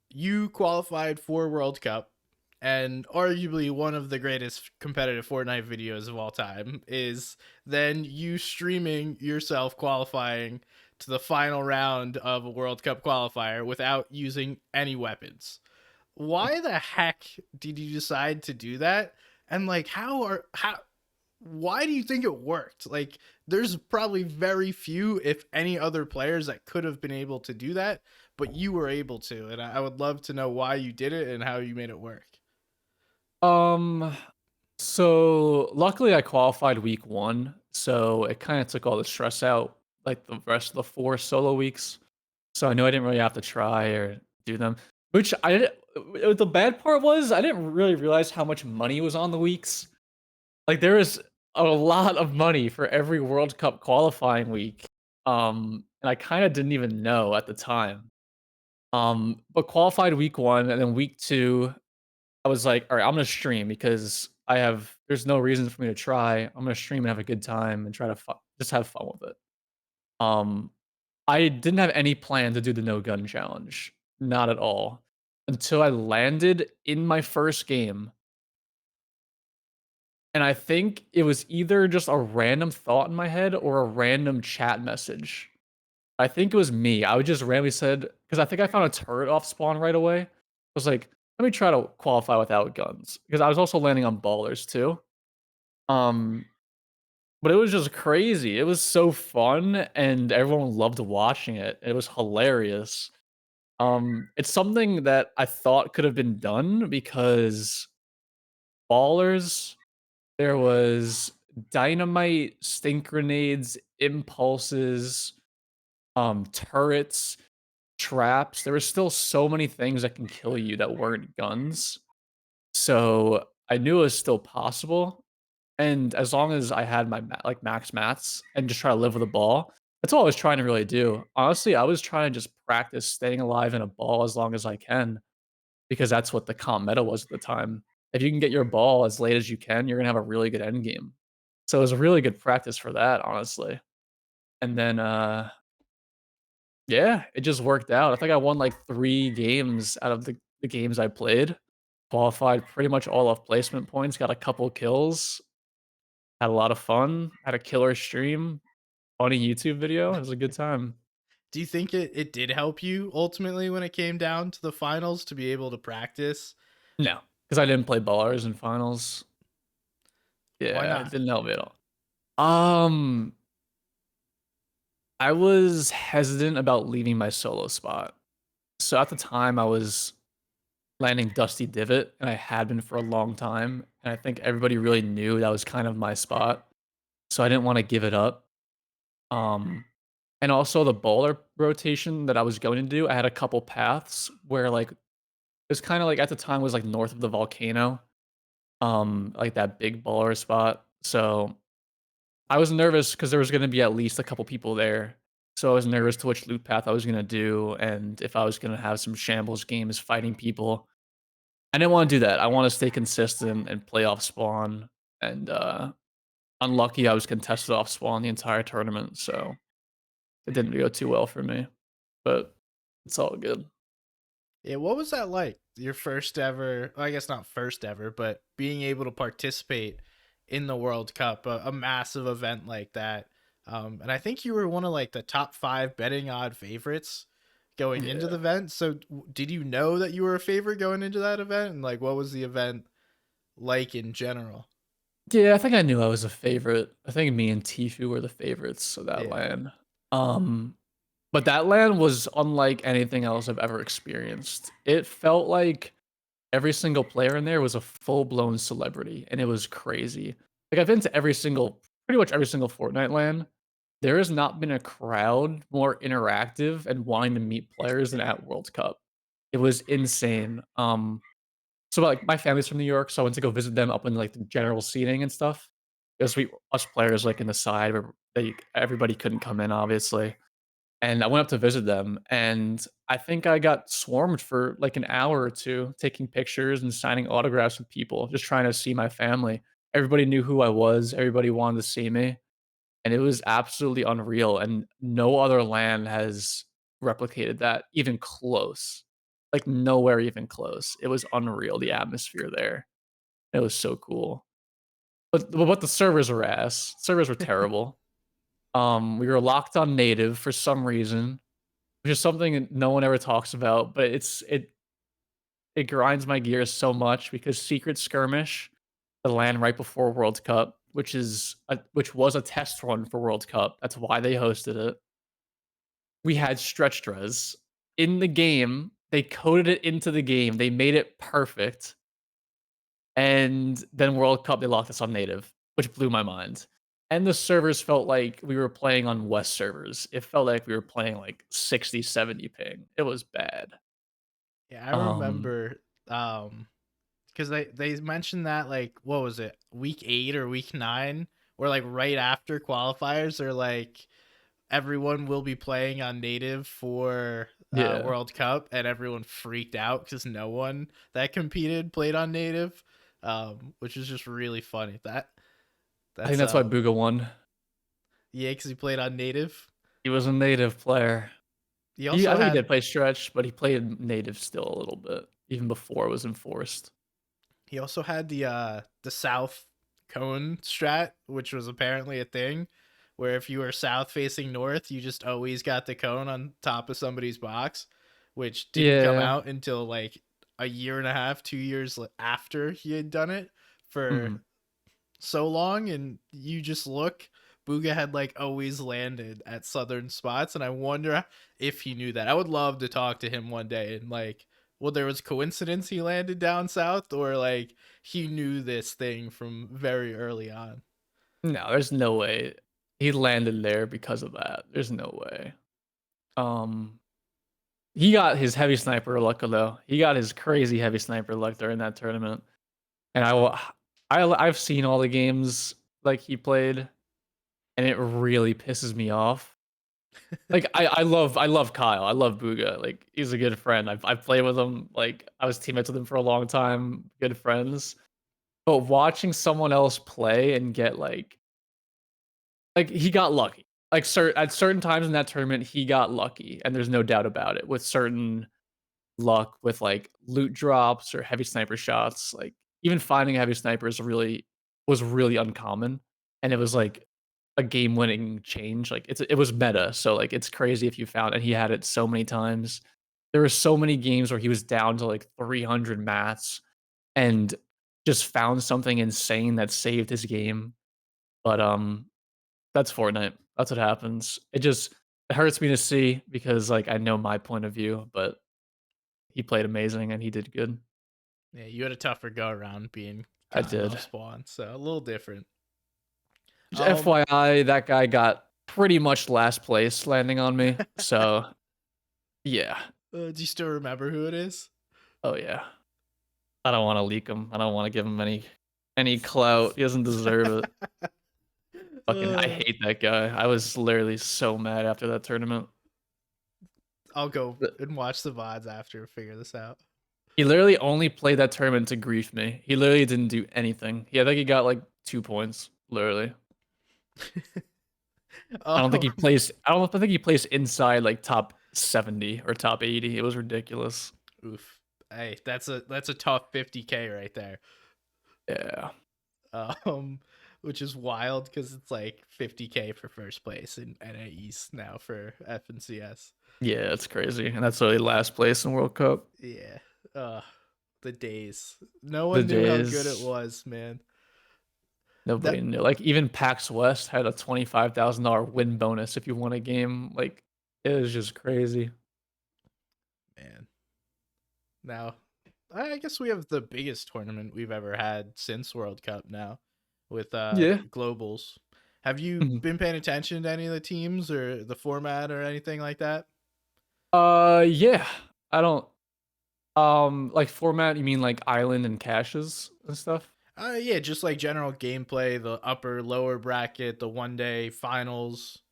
[SPEAKER 1] You qualified for World Cup, and arguably one of the greatest competitive Fortnite videos of all time is then you streaming yourself qualifying to the final round of a World Cup qualifier without using any weapons. Why the heck did you decide to do that? And like how why do you think it worked? Like there's probably very few if any other players that could have been able to do that, but you were able to. And I would love to know why you did it and how you made it work.
[SPEAKER 2] Um, so luckily I qualified week one, so it kind of took all the stress out, like the rest of the 4 solo weeks. So I knew I didn't really have to try or do them. Which I didn't. The bad part was I didn't really realize how much money was on the weeks. Like there was a lot of money for every World Cup qualifying week. And I kind of didn't even know at the time. But qualified week one, and then week two, I was like, all right, I'm gonna stream because there's no reason for me to try. I'm gonna stream and have a good time and try to just have fun with it. Um, I didn't have any plan to do the no gun challenge, not at all, until I landed in my first game. And I think it was either just a random thought in my head or a random chat message. I think it was me. I would just randomly said, because I think I found a turret off spawn right away. I was like, let me try to qualify without guns. Because I was also landing on ballers too. Um, but it was just crazy. It was so fun and everyone loved watching it. It was hilarious. It's something that I thought could have been done because ballers, there was dynamite, stink grenades, impulses, turrets, traps. There were still so many things that can kill you that weren't guns. So I knew it was still possible. And as long as I had my like max mats and just try to live with a ball, that's all I was trying to really do. Honestly, I was trying to just practice staying alive in a ball as long as I can because that's what the comp meta was at the time. If you can get your ball as late as you can, you're gonna have a really good end game. So it was a really good practice for that, honestly. And then yeah, it just worked out. I think I won like 3 games out of the games I played. Qualified pretty much all off placement points, got a couple kills, had a lot of fun, had a killer stream, funny YouTube video. It was a good time.
[SPEAKER 1] Do you think it did help you ultimately when it came down to the finals to be able to practice?
[SPEAKER 2] No, because I didn't play ballers in finals.
[SPEAKER 1] Why
[SPEAKER 2] Yeah, it
[SPEAKER 1] not?
[SPEAKER 2] didn't help me at all. Um, I was hesitant about leaving my solo spot. So at the time, I was landing Dusty Divot, and I had been for a long time. And I think everybody really knew that was kind of my spot. So I didn't want to give it up. Um, and also the bowler rotation that I was going to do, I had a couple paths where like it was kind of like at the time was like north of the volcano, like that big bowler spot. So I was nervous because there was going to be at least a couple people there. So I was nervous to which loop path I was going to do, and if I was going to have some shambles games fighting people. I didn't want to do that. I want to stay consistent and play off spawn. And unlucky, I was contested off spawn the entire tournament, so it didn't go too well for me. But it's all good.
[SPEAKER 1] Yeah, what was that like? Your first ever, well, I guess not first ever, but being able to participate in the World Cup, a massive event like that. And I think you were one of like the top five betting odd favorites going into the
[SPEAKER 2] Yeah.
[SPEAKER 1] event. So did you know that you were a favorite going into that event? And like, what was the event like in general?
[SPEAKER 2] Yeah, I think I knew I was a favorite. I think me and Tifu were the favorites of that
[SPEAKER 1] Yeah.
[SPEAKER 2] LAN. Um, but that LAN was unlike anything else I've ever experienced. It felt like every single player in there was a full-blown celebrity, and it was crazy. Like, I've been to pretty much every single Fortnite LAN. There has not been a crowd more interactive and wanting to meet players than at World Cup. It was insane. So, like, my family's from New York, so I went to go visit them up in, like, the general seating and stuff. Because we us players, like, in the side where everybody couldn't come in, obviously. And I went up to visit them, and I think I got swarmed for, like, an hour or 2 taking pictures and signing autographs with people, just trying to see my family. Everybody knew who I was, everybody wanted to see me, and it was absolutely unreal, and no other LAN has replicated that even close. Like, nowhere even close. It was unreal, the atmosphere there. It was so cool. But the servers were ass. Servers were terrible. We were locked on native for some reason, which is something that no one ever talks about, but it grinds my gears so much because Secret Skirmish, the LAN right before World Cup, which was a test run for World Cup. That's why they hosted it. We had stretch res in the game. They coded it into the game. They made it perfect. And then World Cup, they locked us on native, which blew my mind. And the servers felt like we were playing on West servers. It felt like we were playing like 60, 70 ping. It was bad.
[SPEAKER 1] Yeah, I
[SPEAKER 2] Um,
[SPEAKER 1] remember because they mentioned that like what was it, week 8 or week 9, or like right after qualifiers, they're like everyone will be playing on native for
[SPEAKER 2] yeah.
[SPEAKER 1] World Cup, and everyone freaked out because no one that competed played on native, which is just really funny.
[SPEAKER 2] I think
[SPEAKER 1] That's
[SPEAKER 2] that's why Bugha won.
[SPEAKER 1] yeah, because he played on native.
[SPEAKER 2] He was a native player.
[SPEAKER 1] He
[SPEAKER 2] I
[SPEAKER 1] also
[SPEAKER 2] think he
[SPEAKER 1] had
[SPEAKER 2] did play stretch, but he played native still a little bit, even before it was enforced.
[SPEAKER 1] the south cone strat, which was apparently a thing, where if you were south facing north, you just always got the cone on top of somebody's box, which didn't come
[SPEAKER 2] Yeah.
[SPEAKER 1] out until like a year and a half, 2 years after he had done it for
[SPEAKER 2] Mhm.
[SPEAKER 1] so long. And you just look, Bugha had like always landed at southern spots, and I wonder if he knew that. I would love to talk to him one day and like, well, there was coincidence he landed down south, or like he knew this thing from very early on.
[SPEAKER 2] No, there's no way he landed there because of that. There's no way. Um, he got his heavy sniper luck though. He got his crazy heavy sniper luck during that tournament. And I've seen all the games like he played, and it really pisses me off. Like I love Kyle. I love Bugha. Like he's a good friend. I've played with him. Like I was teammates with him for a long time. Good friends. But watching someone else play and get like he got lucky. Like at certain times in that tournament, he got lucky, and there's no doubt about it. With certain luck, with like loot drops or heavy sniper shots, like even finding a heavy sniper was really uncommon, and it was like a game-winning change. Like it was meta, so like it's crazy if you found, and he had it so many times. There were so many games where he was down to like 300 mats and just found something insane that saved his game. But that's Fortnite. That's what happens. It just It hurts me to see because, like, I know my point of view, but he played amazing and he did good.
[SPEAKER 1] Yeah, you had a tougher go around being
[SPEAKER 2] I
[SPEAKER 1] Continental
[SPEAKER 2] did.
[SPEAKER 1] spawn, so a little different.
[SPEAKER 2] Just
[SPEAKER 1] Um,
[SPEAKER 2] FYI, that guy got pretty much last place landing on me. So, yeah.
[SPEAKER 1] do you still remember who it is?
[SPEAKER 2] Oh, yeah. I don't wanna leak him. I don't wanna give him any clout. He doesn't deserve it. Fucking I
[SPEAKER 1] uh,
[SPEAKER 2] hate that guy. I was literally so mad after that tournament.
[SPEAKER 1] I'll go
[SPEAKER 2] But
[SPEAKER 1] and watch the VODs after to figure this out.
[SPEAKER 2] he literally only played that tournament to grief me. He literally didn't do anything. Yeah, I think he got, like, 2 points, literally.
[SPEAKER 1] um,
[SPEAKER 2] I think he placed inside, like, top 70 or top 80. It was ridiculous.
[SPEAKER 1] oof. Hey, that's a tough 50K right there.
[SPEAKER 2] Yeah.
[SPEAKER 1] Um, which is wild because it's like 50K for first place in NA East now for F and CS.
[SPEAKER 2] Yeah, it's crazy, and that's literally last place in World Cup.
[SPEAKER 1] Yeah. Uh, the days. No
[SPEAKER 2] The
[SPEAKER 1] one knew how good it
[SPEAKER 2] days
[SPEAKER 1] was, man.
[SPEAKER 2] nobody
[SPEAKER 1] That
[SPEAKER 2] knew. Like, even PAX West had a $25,000 win bonus if you won a game. Like, it was just crazy.
[SPEAKER 1] man. Now, I guess we have the biggest tournament we've ever had since World Cup now with
[SPEAKER 2] Yeah.
[SPEAKER 1] globals. Have you
[SPEAKER 2] Mhm.
[SPEAKER 1] been paying attention to any of the teams or the format or anything like that?
[SPEAKER 2] Yeah. I don't like format, you mean like island and caches and stuff?
[SPEAKER 1] Yeah, just like general gameplay, the upper lower bracket, the 1 day finals,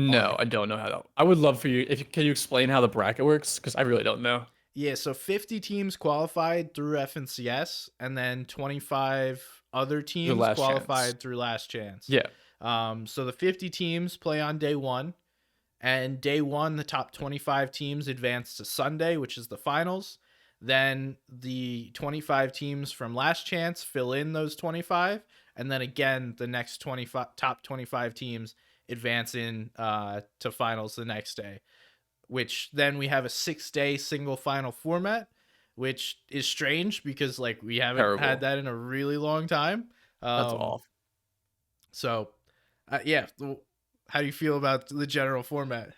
[SPEAKER 1] all
[SPEAKER 2] No,
[SPEAKER 1] that.
[SPEAKER 2] I don't know how to. I would love for you if can you explain how the bracket works? Because I really don't know.
[SPEAKER 1] Yeah, so 50 teams qualified through FNCS, and then 25 other
[SPEAKER 2] Your
[SPEAKER 1] teams
[SPEAKER 2] last chance.
[SPEAKER 1] qualified through Last Chance.
[SPEAKER 2] Yeah.
[SPEAKER 1] So the 50 teams play on day one, and day one, the top 25 teams advance to Sunday, which is the finals. Then the 25 teams from Last Chance fill in those 25, and then again, the next 25 top 25 teams advance in to finals the next day, which then we have a 6 day single final format, which is strange because like we haven't had
[SPEAKER 2] Terrible.
[SPEAKER 1] that in a really long time.
[SPEAKER 2] That's
[SPEAKER 1] Um,
[SPEAKER 2] awful.
[SPEAKER 1] so, yeah, how do you feel about the general format?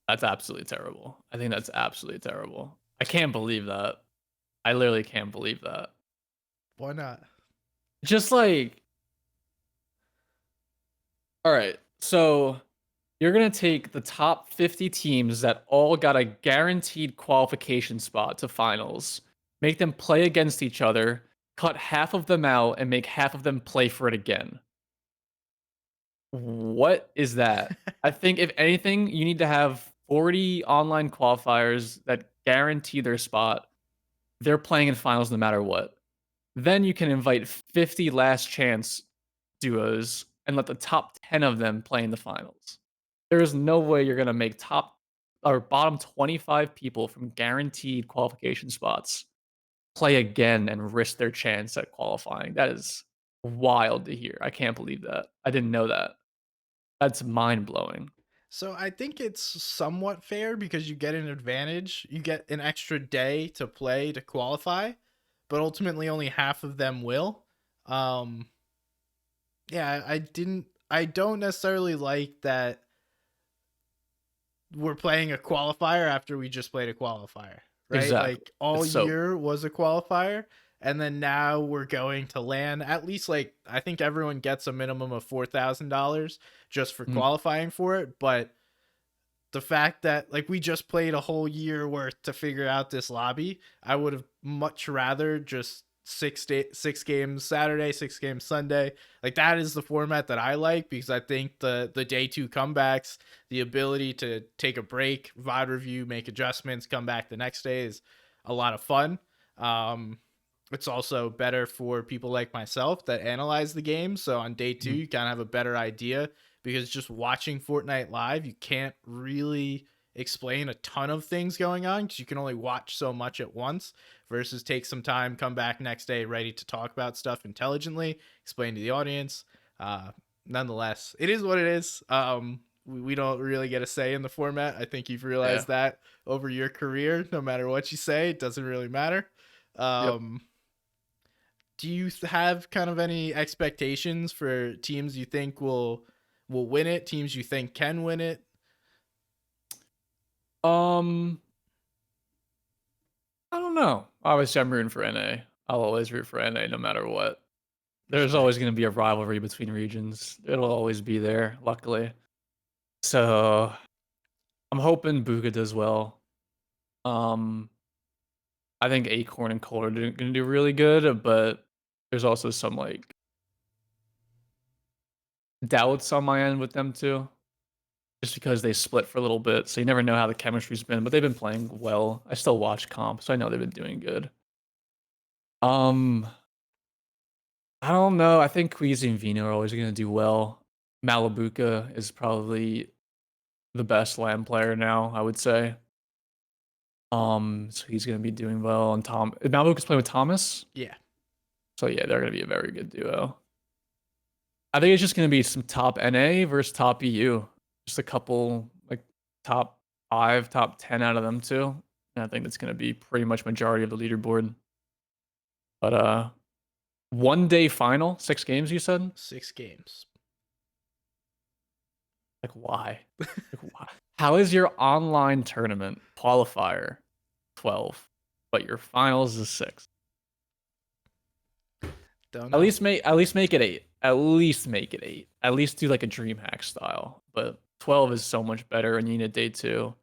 [SPEAKER 2] That's absolutely terrible. I think that's absolutely terrible. I can't believe that. I literally can't believe that.
[SPEAKER 1] Why not?
[SPEAKER 2] Just like, all right, so you're gonna take the top 50 teams that all got a guaranteed qualification spot to finals, make them play against each other, cut half of them out, and make half of them play for it again. What is that? I think if anything, you need to have 40 online qualifiers that guarantee their spot. They're playing in finals no matter what. Then you can invite 50 last chance duos and let the top 10 of them play in the finals. There is no way you're going to make top or bottom 25 people from guaranteed qualification spots play again and risk their chance at qualifying. That is wild to hear. I can't believe that. I didn't know that. That's mind blowing.
[SPEAKER 1] So I think it's somewhat fair because you get an advantage. You get an extra day to play to qualify, but ultimately only half of them will. Um, yeah, I didn't. I don't necessarily like that we're playing a qualifier after we just played a qualifier, right?
[SPEAKER 2] Exactly.
[SPEAKER 1] Like all
[SPEAKER 2] It's so
[SPEAKER 1] year was a qualifier, and then now we're going to LAN. At least, like I think everyone gets a minimum of $4,000 just for
[SPEAKER 2] mm,
[SPEAKER 1] qualifying for it, but the fact that like we just played a whole year worth to figure out this lobby, I would have much rather just 6 games Saturday, 6 games Sunday. Like that is the format that I like because I think the day two comebacks, the ability to take a break, VOD review, make adjustments, come back the next day is a lot of fun. Um, it's also better for people like myself that analyze the game. So on day two,
[SPEAKER 2] mm,
[SPEAKER 1] you kind of have a better idea because just watching Fortnite live, you can't really explain a ton of things going on because you can only watch so much at once versus take some time, come back next day ready to talk about stuff intelligently, explain to the audience. Nonetheless, it is what it is. We don't really get a say in the format. I think you've
[SPEAKER 2] yeah.
[SPEAKER 1] realized that over your career. No matter what you say, it doesn't really matter.
[SPEAKER 2] Yep.
[SPEAKER 1] Um, do you have kind of any expectations for teams you think will win it, teams you think can win it?
[SPEAKER 2] Um, I don't know. Obviously, I'm rooting for NA. I'll always root for NA no matter what. There's always
[SPEAKER 1] Respect.
[SPEAKER 2] going to be a rivalry between regions. It'll always be there, luckily. So I'm hoping Bugha does well. Um, I think Acorn and Cold are going to do really good, but there's also some like doubts on my end with them too, just because they split for a little bit. So you never know how the chemistry's been, but they've been playing well. I still watch comp, so I know they've been doing good. Um, I don't know. I think Queasy and Vino are always going to do well. Malabuka is probably the best LAN player now, I would say. So he's going to be doing well. And Malabuka's playing with Thomas.
[SPEAKER 1] Yeah.
[SPEAKER 2] So yeah, they're going to be a very good duo. I think it's just going to be some top NA versus top EU. Just a couple like top 5, top 10 out of them too. And I think that's going to be pretty much majority of the leaderboard. But 1 day final, 6 games you said?
[SPEAKER 1] 6 games.
[SPEAKER 2] Like why? Like why? How is your online tournament qualifier 12, but your finals is 6?
[SPEAKER 1] Don't
[SPEAKER 2] At
[SPEAKER 1] know.
[SPEAKER 2] least make it 8. At least make it 8. At least do like a DreamHack style. But 12 is so much better and you need a day 2.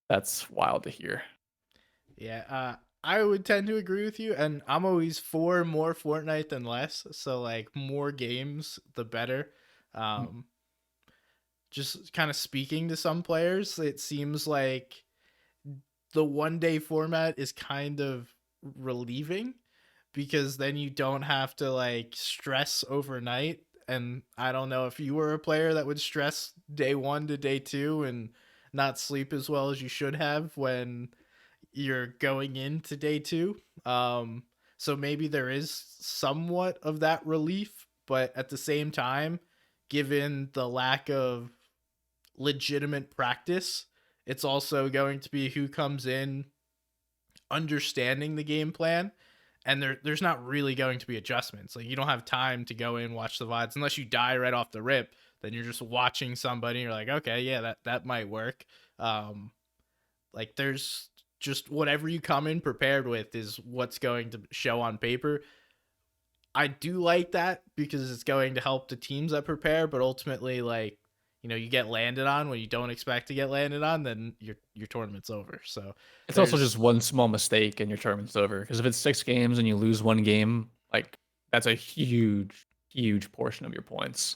[SPEAKER 2] That's wild to hear.
[SPEAKER 1] Yeah, I would tend to agree with you, and I'm always for more Fortnite than less. So like more games, the better.
[SPEAKER 2] Mm.
[SPEAKER 1] Um, just kind of speaking to some players, it seems like the 1 day format is kind of relieving because then you don't have to like stress overnight. And I don't know if you were a player that would stress day 1 to day 2 and not sleep as well as you should have when you're going into day 2. So maybe there is somewhat of that relief, but at the same time, given the lack of legitimate practice, it's also going to be who comes in understanding the game plan, and there's not really going to be adjustments. Like you don't have time to go in watch the VODs unless you die right off the rip. Then you're just watching somebody. And you're like, okay, yeah, that might work. Um, like there's just whatever you come in prepared with is what's going to show on paper. I do like that because it's going to help the teams that prepare, but ultimately, like you get landed on when you don't expect to get landed on, then your tournament's over. So
[SPEAKER 2] It's also just
[SPEAKER 1] there's
[SPEAKER 2] one small mistake and your tournament's over. Because if it's 6 games and you lose 1 game, like that's a huge, huge portion of your points.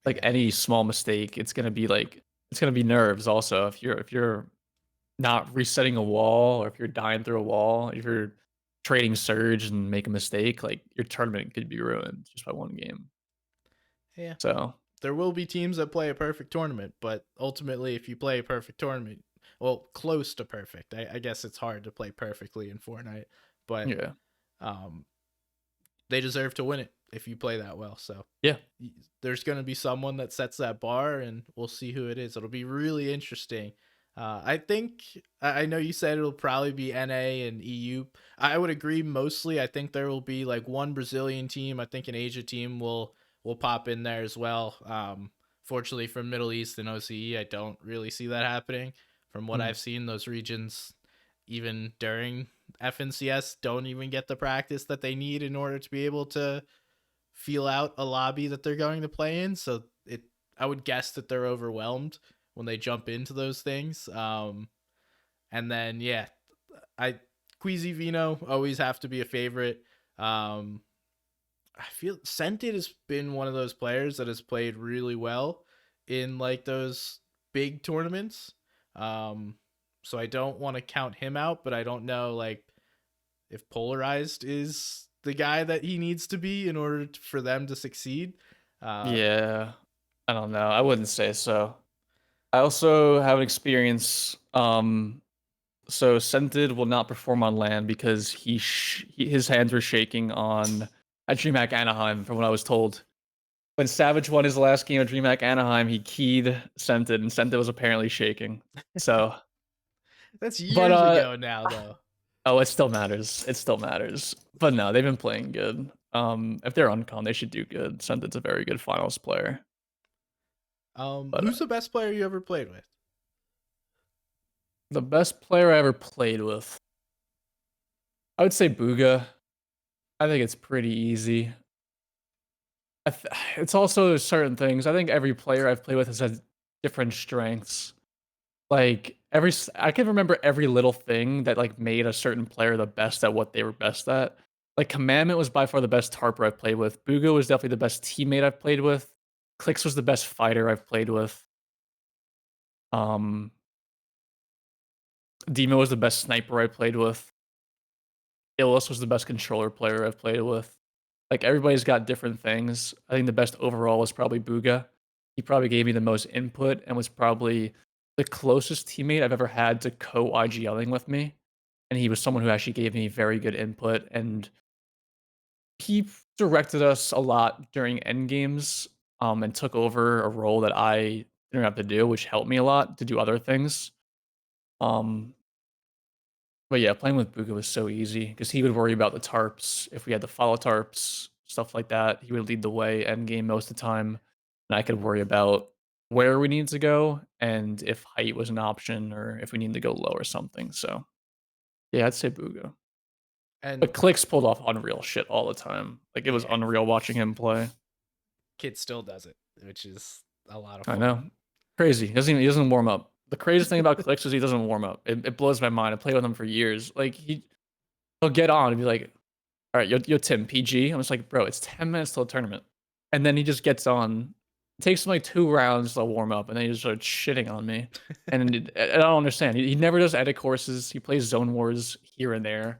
[SPEAKER 2] Like
[SPEAKER 1] yeah,
[SPEAKER 2] any small mistake, it's gonna be nerves also. If you're not resetting a wall, or if you're dying through a wall, if you're trading surge and make a mistake, like your tournament could be ruined just by 1 game.
[SPEAKER 1] yeah.
[SPEAKER 2] So
[SPEAKER 1] There will be teams that play a perfect tournament, but ultimately, if you play a perfect tournament, well, close to perfect. I guess it's hard to play perfectly in Fortnite, but
[SPEAKER 2] yeah,
[SPEAKER 1] um, they deserve to win it if you play that well. So
[SPEAKER 2] yeah,
[SPEAKER 1] there's going to be someone that sets that bar, and we'll see who it is. It'll be really interesting. I think I know you said it'll probably be NA and EU. I would agree mostly. I think there will be like one Brazilian team. I think an Asia team will pop in there as well. Fortunately for Middle East and OCE, I don't really see that happening. From what
[SPEAKER 2] mm,
[SPEAKER 1] I've seen, those regions, even during FNCS, don't even get the practice that they need in order to be able to feel out a lobby that they're going to play in. So I would guess that they're overwhelmed when they jump into those things. And then yeah, I Queasy Vino always have to be a favorite. Um, I feel Scented has been one of those players that has played really well in like those big tournaments. Um, so I don't want to count him out, but I don't know like if Polarized is the guy that he needs to be in order for them to succeed. Uh,
[SPEAKER 2] yeah. I don't know. I wouldn't say so. I also have an experience. So Scented will not perform on land because his hands were shaking on at DreamHack Anaheim, from what I was told. When Savage won his last game at DreamHack Anaheim, he keyed Scented, and Scented was apparently shaking. So,
[SPEAKER 1] that's
[SPEAKER 2] but
[SPEAKER 1] years ago now, though.
[SPEAKER 2] oh, it still matters. It still matters. But no, they've been playing good. If they're uncon, they should do good. Scented's a very good finals player. But
[SPEAKER 1] Who's the best player you ever played with?
[SPEAKER 2] The best player I ever played with, I would say Bugha. I think it's pretty easy. It's also certain things. I think every player I've played with has had different strengths. Like I can remember every little thing that like made a certain player the best at what they were best at. Like Commandment was by far the best Tarper I've played with. Bugha was definitely the best teammate I've played with. Clix was the best fighter I've played with. Um, Demo was the best sniper I played with. Illis was the best controller player I've played with. Like everybody's got different things. I think the best overall was probably Bugha. He probably gave me the most input and was probably the closest teammate I've ever had to co-IGLing with me. And he was someone who actually gave me very good input, and he directed us a lot during end games, and took over a role that I didn't have to do, which helped me a lot to do other things. Um, but yeah, playing with Bugha was so easy because he would worry about the tarps if we had to follow tarps, stuff like that. He would lead the way end game most of the time, and I could worry about where we needed to go and if height was an option or if we needed to go low or something. So yeah, I'd say Bugha.
[SPEAKER 1] And
[SPEAKER 2] But Clix pulled off unreal shit all the time. Like it was
[SPEAKER 1] yeah,
[SPEAKER 2] unreal watching him play.
[SPEAKER 1] kid still does it, which is a lot of
[SPEAKER 2] I
[SPEAKER 1] fun.
[SPEAKER 2] know, crazy. He doesn't warm up. The craziest thing about Clix is he doesn't warm up. It blows my mind. I played with him for years. Like he'll get on and be like, "All right, yo Tim, PG." I'm just like, "Bro, it's 10 minutes till the tournament," and then he just gets on. It takes him like 2 rounds to warm up, and then he just starts shitting on me. And I don't understand. He never does edit courses. He plays Zone Wars here and there,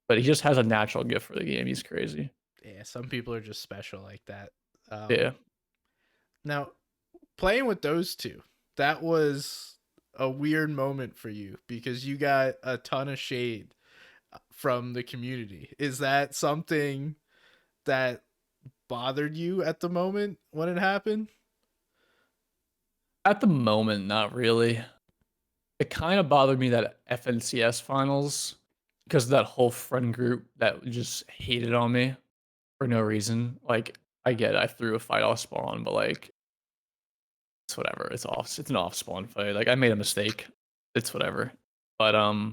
[SPEAKER 2] but he just has a natural gift for the game. He's crazy.
[SPEAKER 1] Yeah, some people are just special like that.
[SPEAKER 2] Yeah.
[SPEAKER 1] Now, playing with those two, that was a weird moment for you because you got a ton of shade from the community. Is that something that bothered you at the moment when it happened?
[SPEAKER 2] At the moment, not really. It kind of bothered me that FNCS finals because of that whole friend group that just hated on me for no reason. Like, I get it, I threw a fight off spawn, but like, it's whatever. It's off. It's an off spawn fight. Like, I made a mistake. It's whatever. But I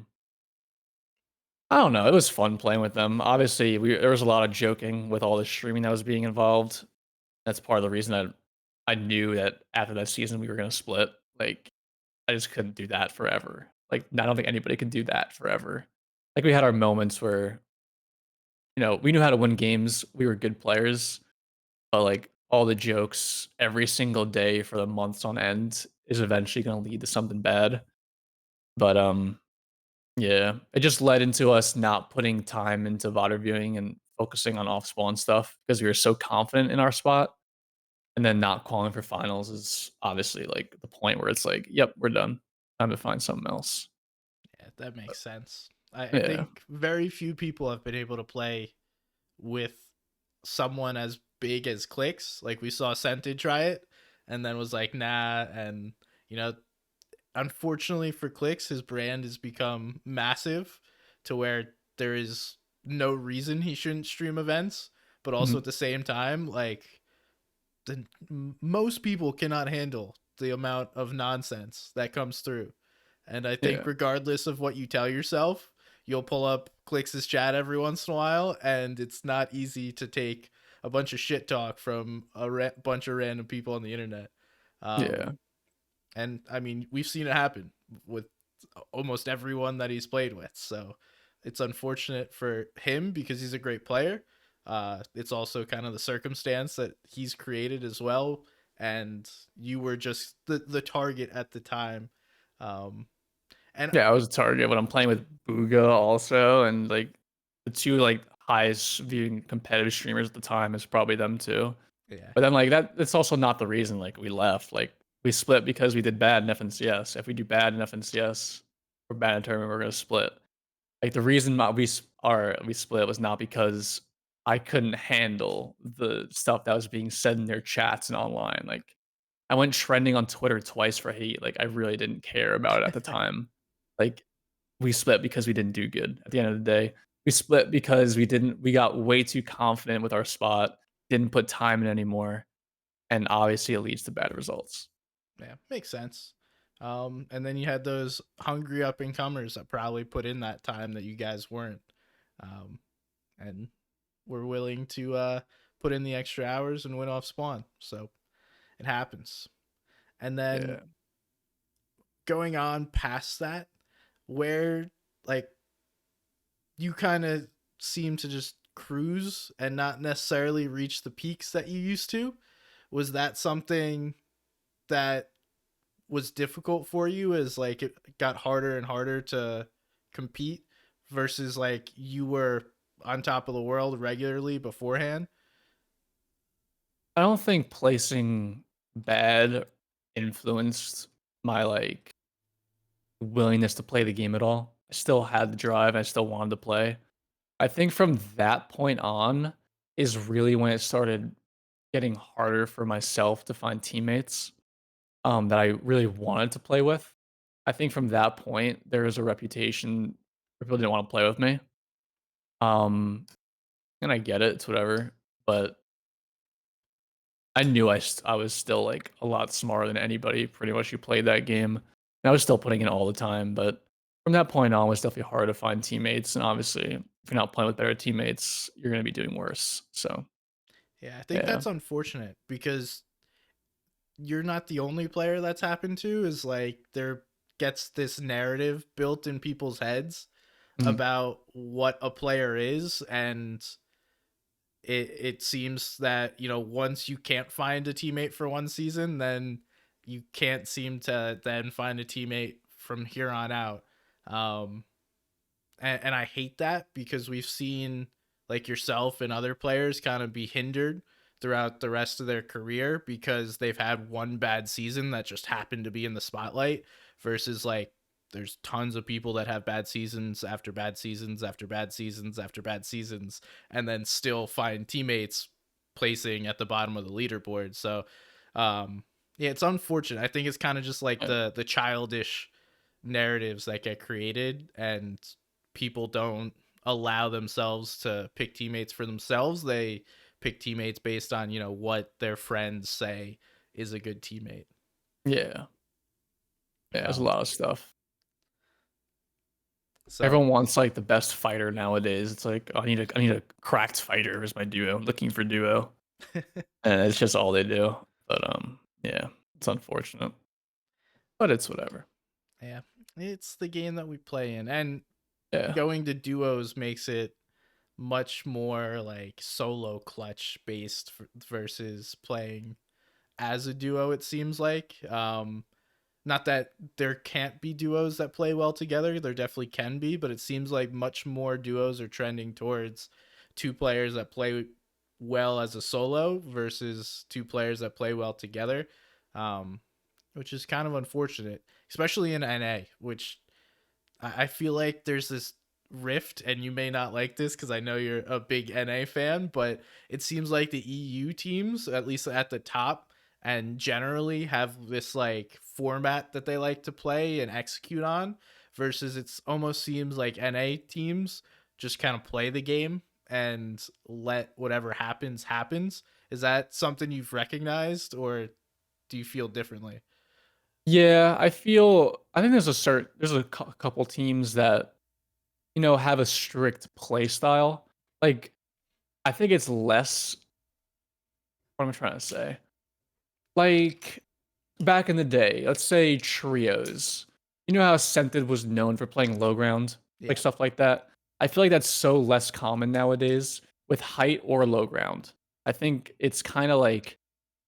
[SPEAKER 2] don't know. It was fun playing with them. Obviously, there was a lot of joking with all the streaming that was being involved. That's part of the reason that I knew that after that season we were gonna split. Like, I just couldn't do that forever. Like, I don't think anybody could do that forever. Like, we had our moments where, we knew how to win games. We were good players, but like all the jokes every single day for the months on end is eventually going to lead to something bad. But yeah, it just led into us not putting time into VOD viewing and focusing on off spawn stuff because we were so confident in our spot. And then not calling for finals is obviously like the point where it's like, yep, we're done. Time to find something else.
[SPEAKER 1] Yeah, that makes sense. I
[SPEAKER 2] Yeah.
[SPEAKER 1] think very few people have been able to play with someone as big as Clix. Like we saw Scented try it and then was like, nah. And, you know, unfortunately for Clix, his brand has become massive to where there is no reason he shouldn't stream events. But also
[SPEAKER 2] Mhm.
[SPEAKER 1] at the same time, like most people cannot handle the amount of nonsense that comes through. And I think
[SPEAKER 2] Yeah.
[SPEAKER 1] regardless of what you tell yourself, you'll pull up Clix's chat every once in a while, and it's not easy to take a bunch of shit talk from a bunch of random people on the internet.
[SPEAKER 2] Yeah.
[SPEAKER 1] Um, and I mean, we've seen it happen with almost everyone that he's played with. So it's unfortunate for him because he's a great player. It's also kind of the circumstance that he's created as well, and you were just the target at the time. Um, and
[SPEAKER 2] Yeah, I was a target when I'm playing with Bugha also, and like the two like highest viewing competitive streamers at the time is probably them too.
[SPEAKER 1] yeah,
[SPEAKER 2] But then like that's also not the reason like we left. Like we split because we did bad in FNCS. If we do bad in FNCS or bad in tournament, we're gonna split. Like the reason why we split was not because I couldn't handle the stuff that was being said in their chats and online. Like I went trending on Twitter twice for hate. Like I really didn't care about it at the time. Like we split because we didn't do good at the end of the day. We split because we got way too confident with our spot, didn't put time in anymore, and obviously it leads to bad results.
[SPEAKER 1] yeah, makes sense. And then you had those hungry up and comers that probably put in that time that you guys weren't, um, and were willing to put in the extra hours and win off spawn. So it happens. And then
[SPEAKER 2] Yeah.
[SPEAKER 1] going on past that, where like you kind of seem to just cruise and not necessarily reach the peaks that you used to. Was that something that was difficult for you as like it got harder and harder to compete versus like you were on top of the world regularly beforehand?
[SPEAKER 2] I don't think placing bad influenced my like willingness to play the game at all. I still had the drive. I still wanted to play. I think from that point on is really when it started getting harder for myself to find teammates that I really wanted to play with. I think from that point there was a reputation where people didn't want to play with me. Um, and I get it, it's whatever. But I knew I was still like a lot smarter than anybody pretty much who played that game. And I was still putting in all the time, but from that point on, it was definitely hard to find teammates. And obviously, if you're not playing with better teammates, you're going to be doing worse. So,
[SPEAKER 1] Yeah, I think
[SPEAKER 2] yeah.
[SPEAKER 1] that's unfortunate because you're not the only player that's happened to. Is like there gets this narrative built in people's heads
[SPEAKER 2] Mhm.
[SPEAKER 1] about what a player is, and it seems that once you can't find a teammate for one season, then you can't seem to then find a teammate from here on out. um and I hate that because we've seen like yourself and other players kind of be hindered throughout the rest of their career because they've had one bad season that just happened to be in the spotlight versus like there's tons of people that have bad seasons after bad seasons after bad seasons after bad seasons and then still find teammates placing at the bottom of the leaderboard. So yeah, it's unfortunate. I think it's kind of just like
[SPEAKER 2] Yeah.
[SPEAKER 1] the childish narratives that get created, and people don't allow themselves to pick teammates for themselves. They pick teammates based on, what their friends say is a good teammate.
[SPEAKER 2] Yeah. Yeah. There's a
[SPEAKER 1] Um,
[SPEAKER 2] lot of stuff.
[SPEAKER 1] so
[SPEAKER 2] Everyone wants like the best fighter nowadays. It's like, oh, I need a cracked fighter as my duo. I'm looking for duo. And it's just all they do. But yeah, it's unfortunate. But it's whatever.
[SPEAKER 1] yeah, it's the game that we play in, and
[SPEAKER 2] Yeah.
[SPEAKER 1] going to duos makes it much more like solo clutch based versus playing as a duo. It seems like not that there can't be duos that play well together. There definitely can be, but it seems like much more duos are trending towards two players that play well as a solo versus two players that play well together, um, which is kind of unfortunate, especially in NA, which I feel like there's this rift, and you may not like this because I know you're a big NA fan, but it seems like the EU teams, at least at the top, and generally have this like format that they like to play and execute on, versus it's almost seems like NA teams just kind of play the game and let whatever happens. Is that something you've recognized, or do you feel differently?
[SPEAKER 2] Yeah, I think there's a couple teams that, have a strict play style. Like, I think it's less what am I trying to say? Like, back in the day, let's say trios. You know how Scented was known for playing low ground, like
[SPEAKER 1] Yeah.
[SPEAKER 2] stuff like that? I feel like that's so less common nowadays with height or low ground. I think it's kind of like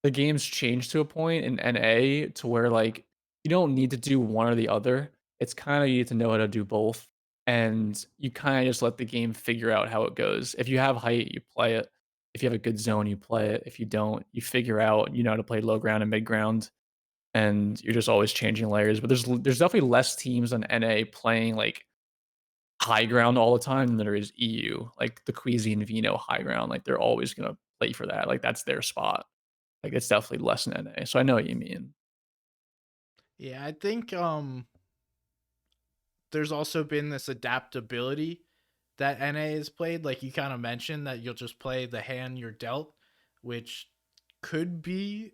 [SPEAKER 2] the game's changed to a point in NA to where like you don't need to do one or the other. It's kind of you need to know how to do both, and you kind of just let the game figure out how it goes. If you have height, you play it. If you have a good zone, you play it. If you don't, you figure out how to play low ground and mid ground, and you're just always changing layers. But there's definitely less teams on NA playing like high ground all the time than there is EU. Like the Queasy and Vino high ground, like they're always gonna play for that. Like that's their spot. Like, it's definitely less than NA, so I know what you mean.
[SPEAKER 1] Yeah, I think there's also been this adaptability that NA has played. Like you kind of mentioned that you'll just play the hand you're dealt, which could be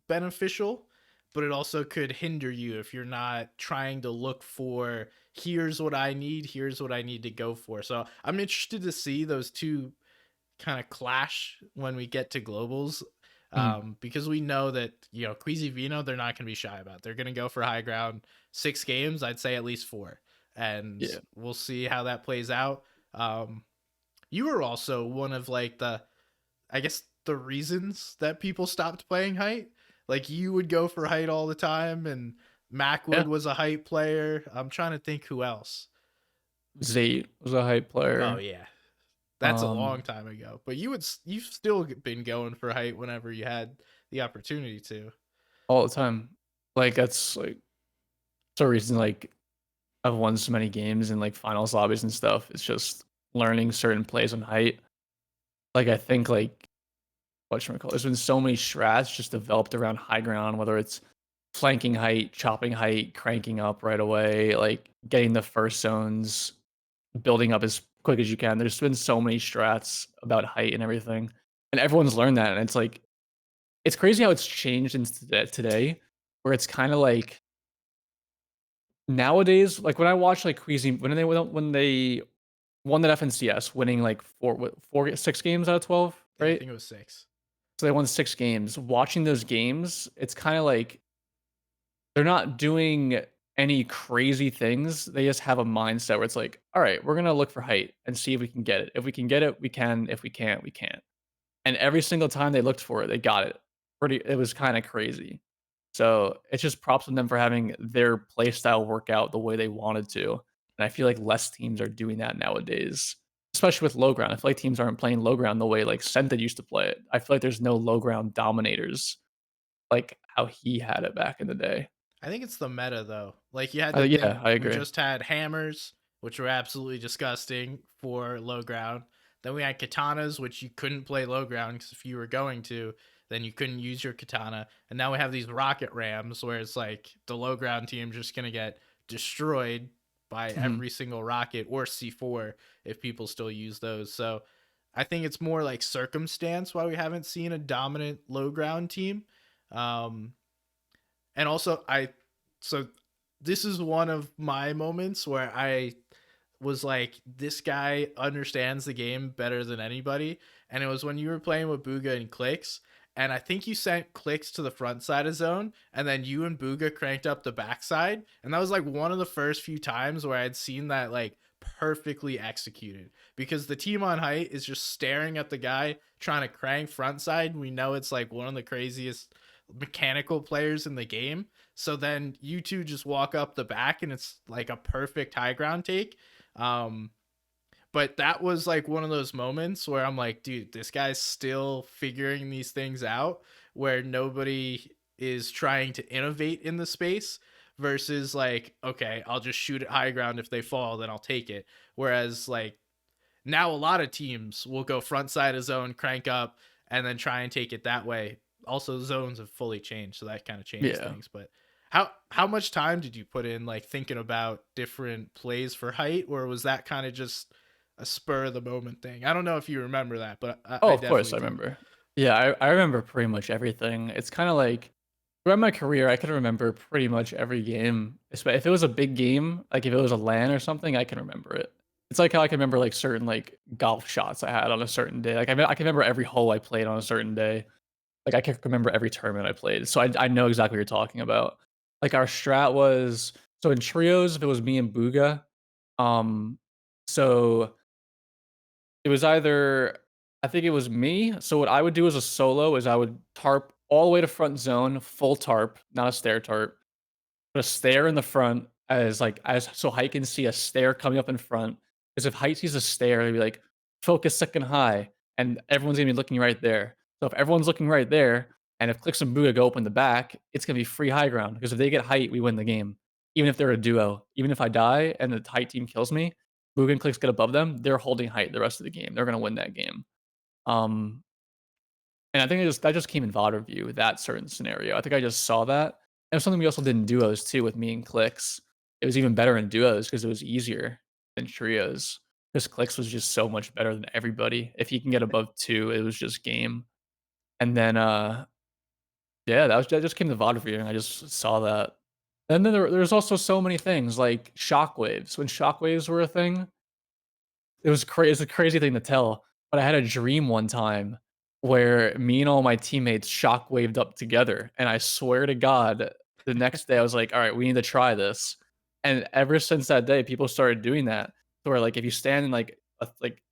[SPEAKER 1] beneficial. but it also could hinder you if you're not trying to look for here's what I need, here's what I need to go for. So I'm interested to see those two kind of clash when we get to globals.
[SPEAKER 2] Mhm.
[SPEAKER 1] Because we know that Queasy Vino, they're not going to be shy about. They're going to go for high ground. 6 games, I'd say at least four, and
[SPEAKER 2] Yeah.
[SPEAKER 1] we'll see how that plays out. You were also one of like I guess the reasons that people stopped playing height. Like you would go for height all the time, and
[SPEAKER 2] Yeah.
[SPEAKER 1] Macwood was a height player. I'm trying to think who else.
[SPEAKER 2] Zate was a hype
[SPEAKER 1] Oh
[SPEAKER 2] player.
[SPEAKER 1] yeah, that's a long
[SPEAKER 2] Um,
[SPEAKER 1] time ago. But you've still been going for height whenever you had the opportunity to.
[SPEAKER 2] all the time. Like that's like the reason like I've won so many games in like finals lobbies and stuff. It's just learning certain plays on height. Like I think like whatchamacallit, there's been so many strats just developed around high ground, whether it's flanking height, chopping height, cranking up right away, like getting the first zones, building up as quick as you can. There's been so many strats about height and everything. And everyone's learned that. And it's like it's crazy how it's changed into today, where it's kind of like nowadays, like when I watch like Queasy when they won that FNCS, winning like 6 games out of 12,
[SPEAKER 1] Yeah, I
[SPEAKER 2] right?
[SPEAKER 1] think it was 6.
[SPEAKER 2] So they won 6 games. Watching those games, it's kind of like they're not doing any crazy things. They just have a mindset where it's like, all right, we're gonna look for height and see if we can get it. If we can get it, we can. If we can't, we can't. And every single time they looked for it, they got it. It was kind of crazy. So it's just props on them for having their play style work out the way they wanted to. And I feel like less teams are doing that nowadays, especially with low ground. I feel like teams aren't playing low ground the way like Senta used to play it. I feel like there's no low ground dominators like how he had it back in the day.
[SPEAKER 1] I think it's the meta though. Like you had to think
[SPEAKER 2] Yeah, I
[SPEAKER 1] we
[SPEAKER 2] agree.
[SPEAKER 1] just had hammers, which were absolutely disgusting for low ground. Then we had katanas, which you couldn't play low ground because if you were going to, then you couldn't use your katana. And now we have these rocket rams where it's like the low ground team just gonna get destroyed by
[SPEAKER 2] Mhm.
[SPEAKER 1] every single rocket or C4 if people still use those. So I think it's more like circumstance why we haven't seen a dominant low ground team. Um, and also so this is one of my moments where I was like, this guy understands the game better than anybody. And it was when you were playing with Bugha and Clix. And I think you sent Clix to the front side of zone, and then you and Bugha cranked up the backside. And that was like one of the first few times where I had seen that like perfectly executed. Because the team on height is just staring at the guy trying to crank front side. We know it's like one of the craziest mechanical players in the game. So then you two just walk up the back and it's like a perfect high ground take. Um, but that was like one of those moments where I'm like, dude, this guy's still figuring these things out where nobody is trying to innovate in the space versus like, okay, I'll just shoot at high ground. If they fall, then I'll take it. Whereas like now a lot of teams will go front side of zone, crank up, and then try and take it that way. Also, zones have fully changed, so that kind of changes
[SPEAKER 2] Yeah.
[SPEAKER 1] things. But how much time did you put in like thinking about different plays for height, or was that kind of just a spur of the moment thing? I don't know if you remember that, but
[SPEAKER 2] Oh,
[SPEAKER 1] I
[SPEAKER 2] of course,
[SPEAKER 1] definitely
[SPEAKER 2] I
[SPEAKER 1] do.
[SPEAKER 2] remember. Yeah, I remember pretty much everything. It's kinda like throughout my career, I can remember pretty much every game. If it was a big game, like if it was a LAN or something, I can remember it. It's like how I can remember like certain like golf shots I had on a certain day. Like I can remember every hole I played on a certain day. Like I can remember every tournament I played. So I know exactly what you're talking about. Like our strat was so in trios, if it was me and Bugha, um, so it was either I think it was me. So what I would do as a solo is I would tarp all the way to front zone, full tarp, not a stair tarp. Put a stair in the front as so Height can see a stair coming up in front. Because if Height sees a stair, he'd be like, focus second high, and everyone's gonna be looking right there. So if everyone's looking right there, and if Clix and Bugha go up in the back, it's gonna be free high ground. Because if they get Height, we win the game. Even if they're a duo. Even if I die and the Height team kills me, Bugha and Clix get above them, they're holding Height the rest of the game. They're gonna win that game. Um, and I think that just came in VOD review, that certain scenario. I think I just saw that. And it was something we also did in duos too with me and Clix. It was even better in duos because it was easier than trios. Because Clix was just so much better than everybody. If he can get above 2, it was just game. And then Yeah, that just came to VOD review, and I just saw that. And then there's also so many things like shockwaves. When shockwaves were a thing, it's a crazy thing to tell, but I had a dream one time where me and all my teammates shockwaved up together, and I swear to God, the next day I was like, "Alright, we need to try this." And ever since that day, people started doing that, to where, like, if you stand in, like,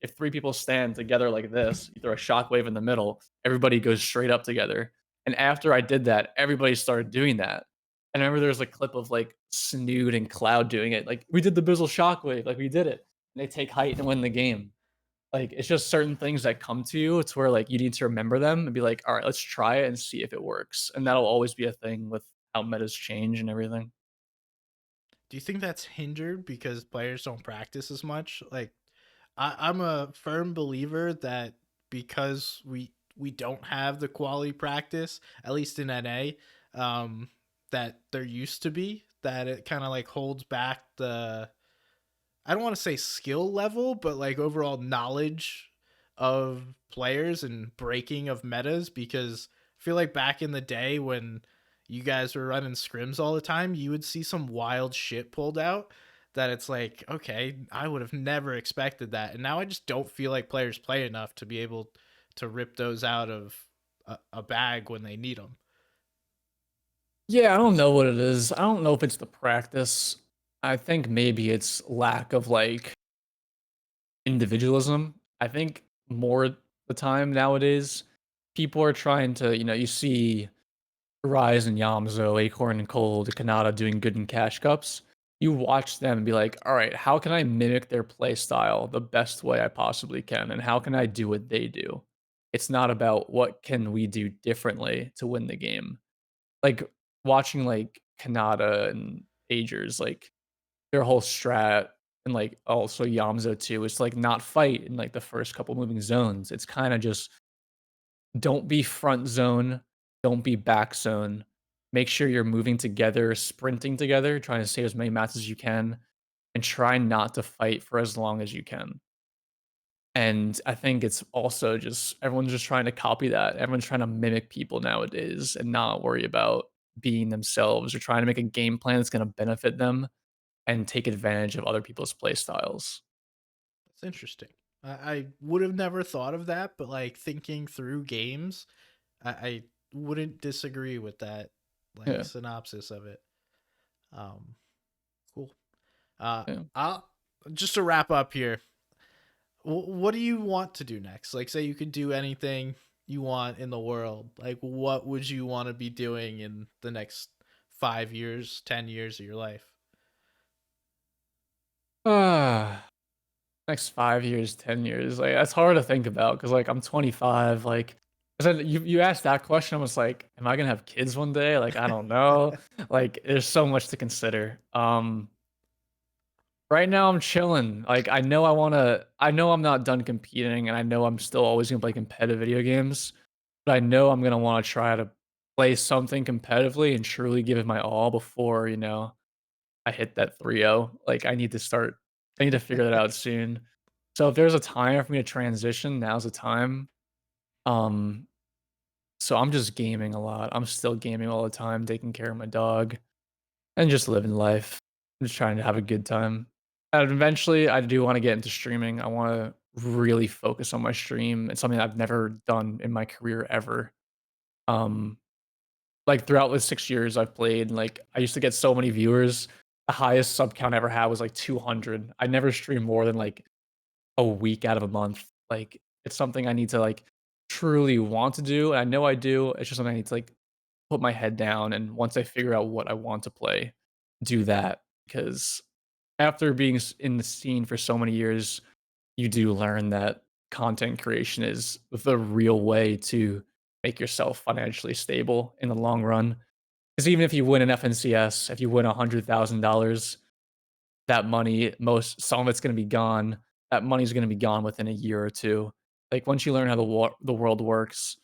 [SPEAKER 2] if 3 people stand together like this, you throw a shockwave in the middle, everybody goes straight up together. And after I did that, everybody started doing that. And I remember there was a clip of, like, Snood and Cloud doing it, like, "We did the Bizzle shockwave, like, we did it." And they take height and win the game. Like, it's just certain things that come to you. It's where, like, you need to remember them and be like, "Alright, let's try it and see if it works." And that'll always be a thing with how metas change and everything.
[SPEAKER 1] Do you think that's hindered because players don't practice as much? Like, I'm a firm believer that because we don't have the quality practice, at least in NA, um, that there used to be, that it kind of like holds back the, I don't want to say skill level, but like overall knowledge of players and breaking of metas. Because I feel like back in the day when you guys were running scrims all the time, you would see some wild shit pulled out that it's like, okay, I would have never expected that. And now I just don't feel like players play enough to be able to rip those out of a bag when they need them.
[SPEAKER 2] Yeah, I don't know what it is. I don't know if it's the practice. I think maybe it's lack of, like, individualism. I think more the time nowadays, people are trying to, you see Rise and Yamzo, Acorn and Cold, Kanata doing good in cash cups, you watch them and be like, all right, how can I mimic their play style the best way I possibly can? And how can I do what they do? It's not about what can we do differently to win the game. Like watching like Kanata and Agers, like their whole strat and like also Yamzo too, it's like not fight in like the first couple moving zones. It's kind of just don't be front zone, don't be back zone. Make sure you're moving together, sprinting together, trying to save as many mats as you can, and try not to fight for as long as you can. And I think it's also just everyone's just trying to copy that. Everyone's trying to mimic people nowadays and not worry about being themselves or trying to make a game plan that's going to benefit them and take advantage of other people's play styles.
[SPEAKER 1] That's interesting. I would have never thought of that, but like thinking through games, I wouldn't disagree with that like
[SPEAKER 2] Yeah.
[SPEAKER 1] synopsis of it. Um, cool.
[SPEAKER 2] Yeah.
[SPEAKER 1] I'll just to wrap up here. What do you want to do next? Like, say you could do anything you want in the world. Like, what would you want to be doing in the next 5 years, 10 years of your life?
[SPEAKER 2] Ah. Next 5 years, 10 years, like, that's hard to think about because like, I'm 25, like, 'cause then you asked that question, I was like, "Am I gonna have kids one day?" Like, I don't know. Like, there's so much to consider. Right now I'm chilling. Like, I know I'm not done competing, and I know I'm still always gonna play competitive video games, but I know I'm gonna wanna try to play something competitively and truly give it my all before, I hit that 3-0. Like, I need to figure that out soon. So if there's a time for me to transition, now's the time. Um, so I'm just gaming a lot. I'm still gaming all the time, taking care of my dog, and just living life. I'm just trying to have a good time. And eventually, I do wanna get into streaming. I wanna really focus on my stream. It's something I've never done in my career ever. Um, like, throughout the 6 years I've played, like, I used to get so many viewers. The highest sub count I ever had was, like, 200. I never streamed more than, like, a week out of a month. Like, it's something I need to, like, truly want to do, and I know I do. It's just something I need to, like, put my head down, and once I figure out what I want to play, do that. Because after being in the scene for so many years, you do learn that content creation is the real way to make yourself financially stable in the long run. Because even if you win an FNCS, if you win $100,000, that money, some of it's gonna be gone. That money's gonna be gone within a year or 2. Like, once you learn how the world works,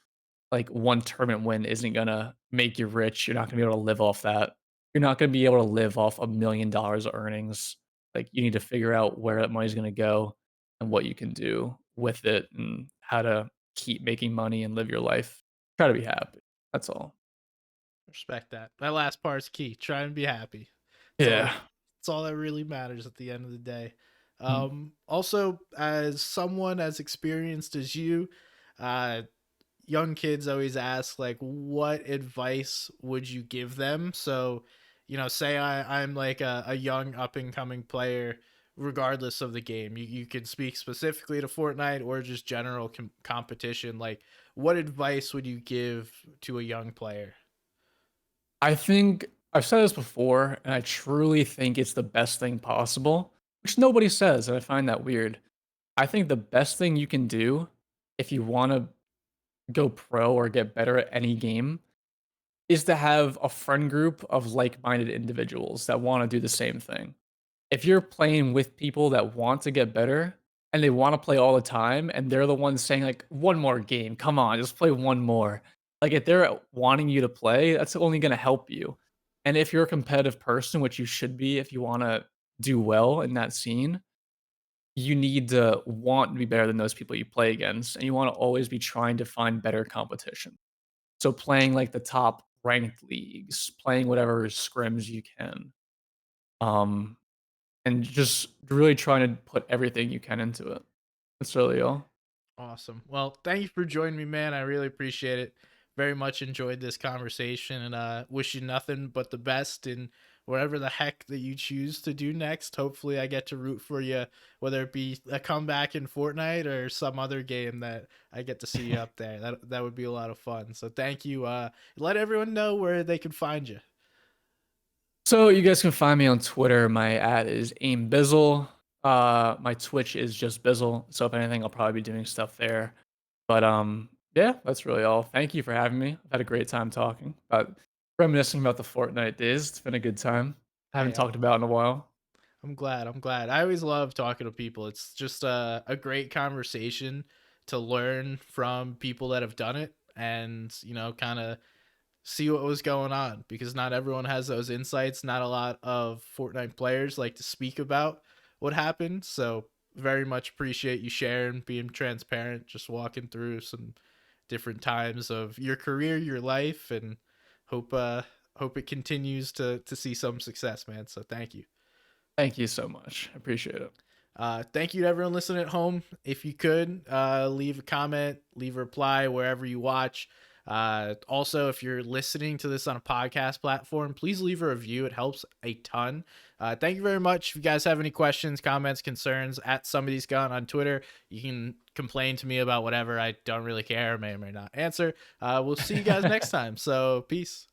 [SPEAKER 2] like, one tournament win isn't gonna make you rich. You're not gonna be able to live off that. You're not gonna be able to live off $1,000,000 of earnings. Like, you need to figure out where that money's gonna go and what you can do with it and how to keep making money and live your life. Try to be happy. That's all.
[SPEAKER 1] Respect that. That last part's key. Try and be happy. It's all
[SPEAKER 2] Yeah.
[SPEAKER 1] it's all that really matters at the end of the day.
[SPEAKER 2] Mm.
[SPEAKER 1] Also, as someone as experienced as you, uh, young kids always ask like, what advice would you give them? So, say I'm like a young up and coming player, regardless of the game. You can speak specifically to Fortnite or just general competition. Like, what advice would you give to a young player?
[SPEAKER 2] I think I've said this before, and I truly think it's the best thing possible, which nobody says, and I find that weird. I think the best thing you can do if you want to go pro or get better at any game is to have a friend group of like-minded individuals that want to do the same thing. If you're playing with people that want to get better and they want to play all the time and they're the ones saying like one more game, come on, just play one more. Like if they're wanting you to play, that's only going to help you. And if you're a competitive person, which you should be if you want to do well in that scene, you need to want to be better than those people you play against and you want to always be trying to find better competition. So playing like the top ranked leagues, playing whatever scrims you can. Um and just really trying to put everything you can into it. That's really all.
[SPEAKER 1] Awesome. Well, thank you for joining me, man. I really appreciate it. Very much enjoyed this conversation, and wish you nothing but the best in whatever the heck that you choose to do next. Hopefully, I get to root for you, whether it be a comeback in Fortnite or some other game that I get to see you up there. That would be a lot of fun. So thank you. Let everyone know where they can find you.
[SPEAKER 2] So you guys can find me on Twitter. My ad is aimbizzle. My Twitch is just Bizzle. So if anything, I'll probably be doing stuff there. But yeah, that's really all. Thank you for having me. I've had a great time talking about reminiscing about the Fortnite days. It's been a good time. I haven't
[SPEAKER 1] Hey,
[SPEAKER 2] talked about it in a while.
[SPEAKER 1] I'm glad. I'm glad. I always love talking to people. It's just a great conversation to learn from people that have done it and, kind of see what was going on because not everyone has those insights. Not a lot of Fortnite players like to speak about what happened. So, very much appreciate you sharing, being transparent, just walking through some different times of your career, your life, and hope hope it continues to see some success, man. So, thank you.
[SPEAKER 2] Thank you so much. I appreciate it.
[SPEAKER 1] Thank you to everyone listening at home. If you could, leave a comment, leave a reply wherever you watch. Also, if you're listening to this on a podcast platform, please leave a review. It helps a ton. Thank you very much. If you guys have any questions, comments, concerns, at somebody's gun on Twitter, you can complain to me about whatever. I don't really care. May or may not answer. We'll see you guys next time. So, peace.